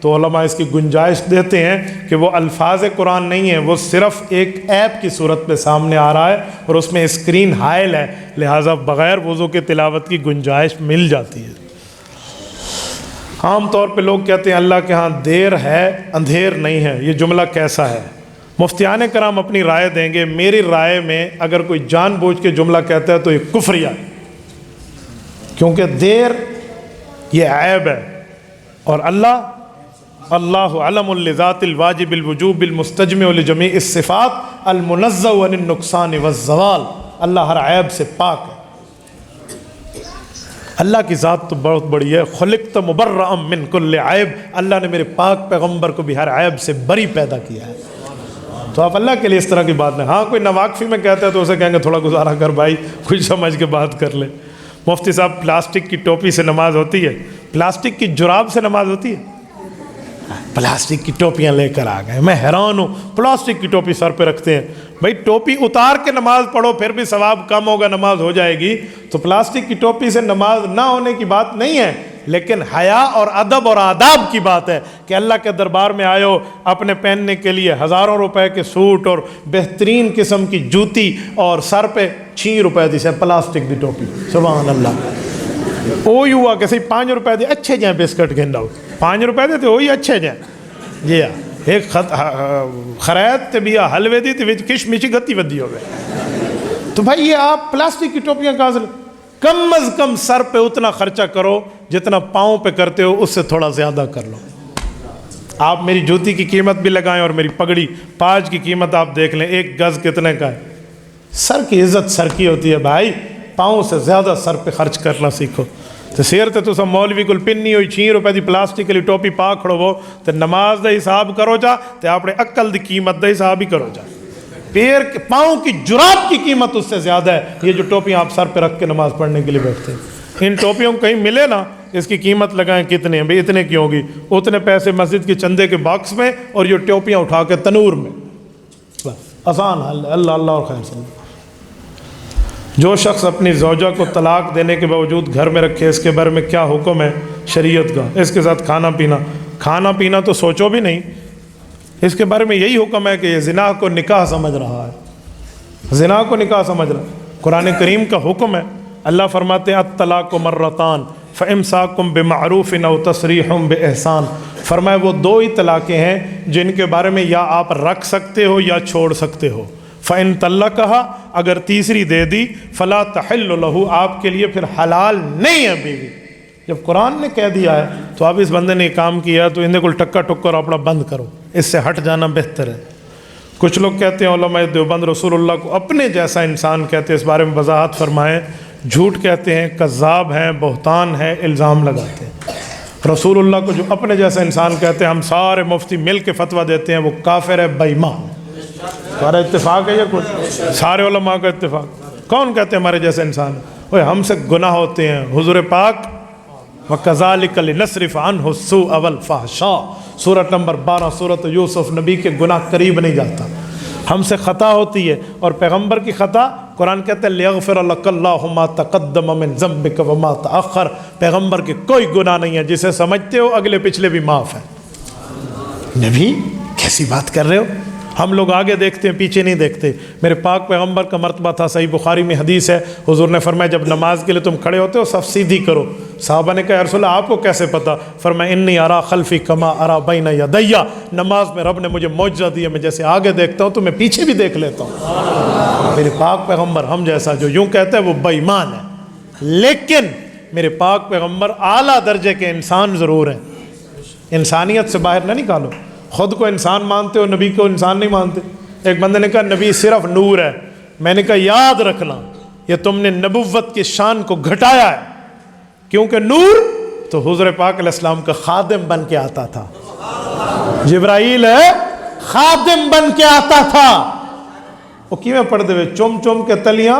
[SPEAKER 3] تو علماء اس کی گنجائش دیتے ہیں کہ وہ الفاظ قرآن نہیں ہیں, وہ صرف ایک ایپ کی صورت میں سامنے آ رہا ہے اور اس میں اسکرین حائل ہے, لہٰذا بغیر وضو کے تلاوت کی گنجائش مل جاتی ہے. عام طور پہ لوگ کہتے ہیں اللہ کے ہاں دیر ہے اندھیر نہیں ہے, یہ جملہ کیسا ہے؟ مفتیان کرام اپنی رائے دیں گے. میری رائے میں اگر کوئی جان بوجھ کے جملہ کہتا ہے تو یہ کفریہ ہے, کیونکہ دیر یہ عیب ہے, اور اللہ علم لذات الواجب الوجوب المستجمع لجمیع الصفات المنزہ عن النقصان والزوال. اللہ ہر عیب سے پاک ہے. اللہ کی ذات تو بہت بڑی ہے. خلقت مبرأ من کل عیب, اللہ نے میرے پاک پیغمبر کو بھی ہر عیب سے بری پیدا کیا ہے. تو آپ اللہ کے لیے اس طرح کی بات نہیں. ہاں کوئی نواقفی میں کہتا ہے تو اسے کہیں گے تھوڑا گزارا کر بھائی, کچھ سمجھ کے بات کر لے. مفتی صاحب پلاسٹک کی ٹوپی سے نماز ہوتی ہے, پلاسٹک کی جراب سے نماز ہوتی ہے؟ پلاسٹک کی ٹوپیاں لے کر آ گئے. میں حیران ہوں, پلاسٹک کی ٹوپی سر پہ رکھتے ہیں. بھائی ٹوپی اتار کے نماز پڑھو پھر بھی ثواب کم ہوگا, نماز ہو جائے گی. تو پلاسٹک کی ٹوپی سے نماز نہ ہونے کی بات نہیں ہے, لیکن حیا اور ادب اور آداب کی بات ہے کہ اللہ کے دربار میں آئے ہو اپنے پہننے کے لیے ہزاروں روپے کے سوٹ اور بہترین قسم کی جوتی, اور سر پہ 6 روپے دی سے پلاسٹک دی ٹوپی. سبحان اللہ. وہی ہوا کہ صحیح 5 روپے دے اچھے جائیں بسکٹ گھنڈا ہو, 5 روپے دے تو وہی اچھے جائیں. جی ہاں, ایک خرید تے بیا حلوے دی تے وچ کشمش گتی ودی ہوگی. تو بھائی یہ آپ پلاسٹک کی ٹوپیاں کہاں سے؟ کم از کم سر پہ اتنا خرچہ کرو جتنا پاؤں پہ کرتے ہو, اس سے تھوڑا زیادہ کر لو. آپ میری جوتی کی قیمت بھی لگائیں اور میری پگڑی پاج کی قیمت آپ دیکھ لیں, 1 گز کتنے کا ہے. سر کی عزت سر کی ہوتی ہے بھائی, پاؤں سے زیادہ سر پہ خرچ کرنا سیکھو. تو سیر تے تسا مولوی کول پنی ہوئی 6 روپے دی پلاسٹک کی ٹوپی پا کھڑو وہ تے نماز دا حساب کرو جا تے اپنے عقل دی قیمت دا حساب ہی کرو جا. پیر کے پاؤں کی جراب کی قیمت اس سے زیادہ ہے یہ جو ٹوپیاں آپ سر پہ رکھ کے نماز پڑھنے کے لیے بیٹھتے ہیں. ان ٹوپیوں کو کہیں ملے نا, اس کی قیمت لگائیں کتنے ہیں بھئی, اتنے کی ہوگی, اتنے پیسے مسجد کے چندے کے باکس میں اور یہ ٹوپیاں اٹھا کے تنور میں. آسان حل ہے. اللہ اللہ اور خیر سے. جو شخص اپنی زوجہ کو طلاق دینے کے باوجود گھر میں رکھے, اس کے بارے میں کیا حکم ہے شریعت کا؟ اس کے ساتھ کھانا پینا تو سوچو بھی نہیں. اس کے بارے میں یہی حکم ہے کہ یہ زنا کو نکاح سمجھ رہا ہے, زنا کو نکاح سمجھ رہا ہے. قرآن کریم کا حکم ہے, اللہ فرماتے ہیں الطلاق مرتان فامساکم بمعروف او تسریح باحسان. فرمایا وہ 2 ہی طلاقیں ہیں جن کے بارے میں یا آپ رکھ سکتے ہو یا چھوڑ سکتے ہو. فَإِن طَلَّقَهَا, اگر تیسری دے دی, فَلَا تَحِلُّ لَهُ, آپ کے لیے پھر حلال نہیں ہے بیوی. جب قرآن نے کہہ دیا ہے تو اب اس بندے نے کام کیا تو اندے کو ٹکا ٹکر اپنا بند کرو, اس سے ہٹ جانا بہتر ہے. کچھ لوگ کہتے ہیں علماء دیوبند رسول اللہ کو اپنے جیسا انسان کہتے ہیں, اس بارے میں وضاحت فرمائیں. جھوٹ کہتے ہیں, کذاب ہیں, بہتان ہیں, الزام لگاتے ہیں. رسول اللہ کو جو اپنے جیسا انسان کہتے ہیں, ہم سارے مفتی مل کے فتویٰ دیتے ہیں وہ کافر ہے, بے ایمان. سارا اتفاق ہے یہ کچھ؟ سارے علماء کا اتفاق. کون کہتے ہیں ہمارے جیسے انسان؟ اوہ ہم سے گناہ ہوتے ہیں. حضور پاک وَكَذَلِكَ لِنَصْرِفَ عَنْهُ السُّوءَ وَالْفَحْشَاءَ سورۃ نمبر 12 سورۃ یوسف. نبی کے گناہ قریب نہیں جاتا, ہم سے خطا ہوتی ہے. اور پیغمبر کی خطا قرآن کہتا ہے لِيَغْفِرَ لَكَ اللَّهُ مَا تَقَدَّمَ مِن ذَنبِكَ وَمَا تَأَخَّرَ. پیغمبر کے کوئی گناہ نہیں ہے, جسے سمجھتے ہو اگلے پچھلے بھی معاف ہے. نبی کیسی بات کر رہے ہو؟ ہم لوگ آگے دیکھتے ہیں پیچھے نہیں دیکھتے. میرے پاک پیغمبر کا مرتبہ تھا, صحیح بخاری میں حدیث ہے, حضور نے فرمایا جب نماز کے لیے تم کھڑے ہوتے ہو صف سیدھی کرو. صحابہ نے کہا یا رسول اللہ آپ کو کیسے پتا؟ فرمایا انی ارا خلفی کما ارا بین یدی. نماز میں رب نے مجھے معجزہ دیا, میں جیسے آگے دیکھتا ہوں تو میں پیچھے بھی دیکھ لیتا ہوں. میرے پاک پیغمبر ہم جیسا جو یوں کہتا ہے وہ بے ایمان ہے, لیکن میرے پاک پیغمبر اعلیٰ درجے کے انسان ضرور ہیں. انسانیت سے باہر نہ نکالو. خود کو انسان مانتے ہو, نبی کو انسان نہیں مانتے. ایک بندے نے کہا نبی صرف نور ہے. میں نے کہا یاد رکھنا یہ تم نے نبوت کی شان کو گھٹایا ہے, کیونکہ نور تو حضور پاک علیہ السلام کا خادم بن کے آتا تھا. جبرائیل ہے خادم بن کے آتا تھا. وہ کیویں پڑھ دے چم چم کے تلیاں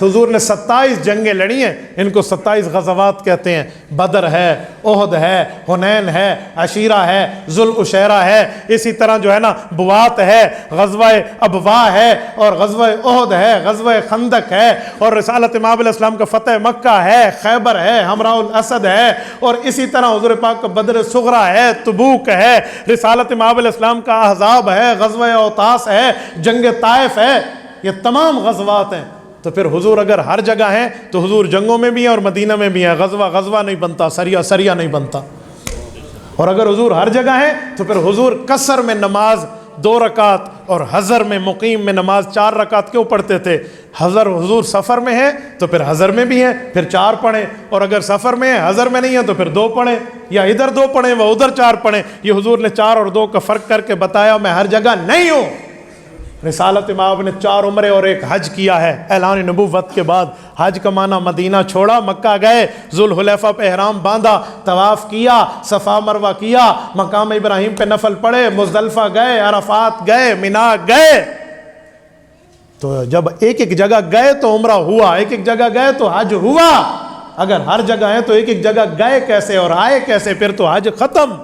[SPEAKER 3] تو حضور نے 27 جنگیں لڑی ہیں، ان کو 27 غزوات کہتے ہیں۔ بدر ہے، احد ہے، حنین ہے، عشیرہ ہے، ذوالعشیرہ ہے، اسی طرح جو ہے نا بوات ہے، غزوہ ابوا ہے، اور غزوہ احد ہے، غزوہ خندق ہے، اور رسالت امام علیہ السلام کا فتح مکہ ہے، خیبر ہے، حمراء الاسد ہے، اور اسی طرح حضور پاک کا بدر صغریٰ ہے، تبوک ہے، رسالت امام علیہ السلام کا احزاب ہے، غزوہ اوطاس ہے، جنگ طائف ہے، یہ تمام غزوات ہیں۔ تو پھر حضور اگر ہر جگہ ہیں تو حضور جنگوں میں بھی ہیں اور مدینہ میں بھی ہیں، غزوہ نہیں بنتا، سریہ نہیں بنتا۔ اور اگر حضور ہر جگہ ہیں تو پھر حضور قصر میں نماز 2 رکعت اور حضر میں مقیم میں نماز 4 رکعت کیوں پڑھتے تھے؟ حضور سفر میں ہے تو پھر حضر میں بھی ہیں، پھر 4 پڑھیں، اور اگر سفر میں ہے حضر میں نہیں ہے تو پھر 2 پڑھیں، یا ادھر 2 پڑھیں وہ ادھر 4 پڑھیں۔ یہ حضور نے 4 اور 2 کا فرق کر کے بتایا، میں ہر جگہ نہیں ہوں۔ رسالت امام نے 4 عمرے اور 1 حج کیا ہے اعلان نبوت کے بعد۔ حج کا معنی مدینہ چھوڑا، مکہ گئے، ذوالحلیفہ پہ احرام باندھا، طواف کیا، صفا مروہ کیا، مقام ابراہیم پہ نفل پڑھے، مزدلفہ گئے، عرفات گئے، مینا گئے۔ تو جب ایک جگہ گئے تو عمرہ ہوا، ایک جگہ گئے تو حج ہوا۔ اگر ہر جگہ ہے تو ایک جگہ گئے کیسے اور آئے کیسے؟ پھر تو حج ختم۔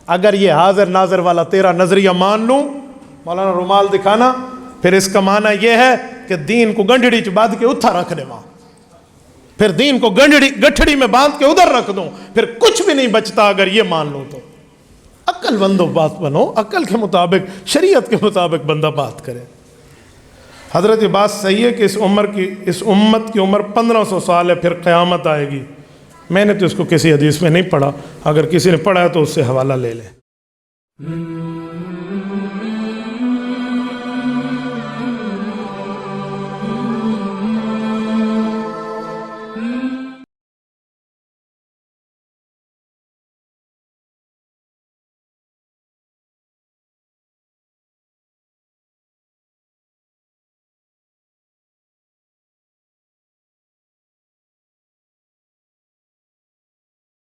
[SPEAKER 3] اگر یہ حاضر ناظر والا تیرا نظریہ مان لوں، مولانا رومال دکھانا، پھر اس کا معنی یہ ہے کہ دین کو گنڈڑی چ باندھ کے اتھا رکھ دے وہاں، پھر دین کو گٹھڑی میں باندھ کے ادھر رکھ دوں، پھر کچھ بھی نہیں بچتا اگر یہ مان لوں تو۔ عقل مندو بات بنو، عقل کے مطابق، شریعت کے مطابق بندہ بات کرے۔ حضرت یہ بات صحیح ہے کہ اس امت کی عمر 1500 سال ہے، پھر قیامت آئے گی۔ میں نے تو اس کو کسی حدیث میں نہیں پڑھا، اگر کسی نے پڑھا ہے تو اس سے حوالہ لے لیں۔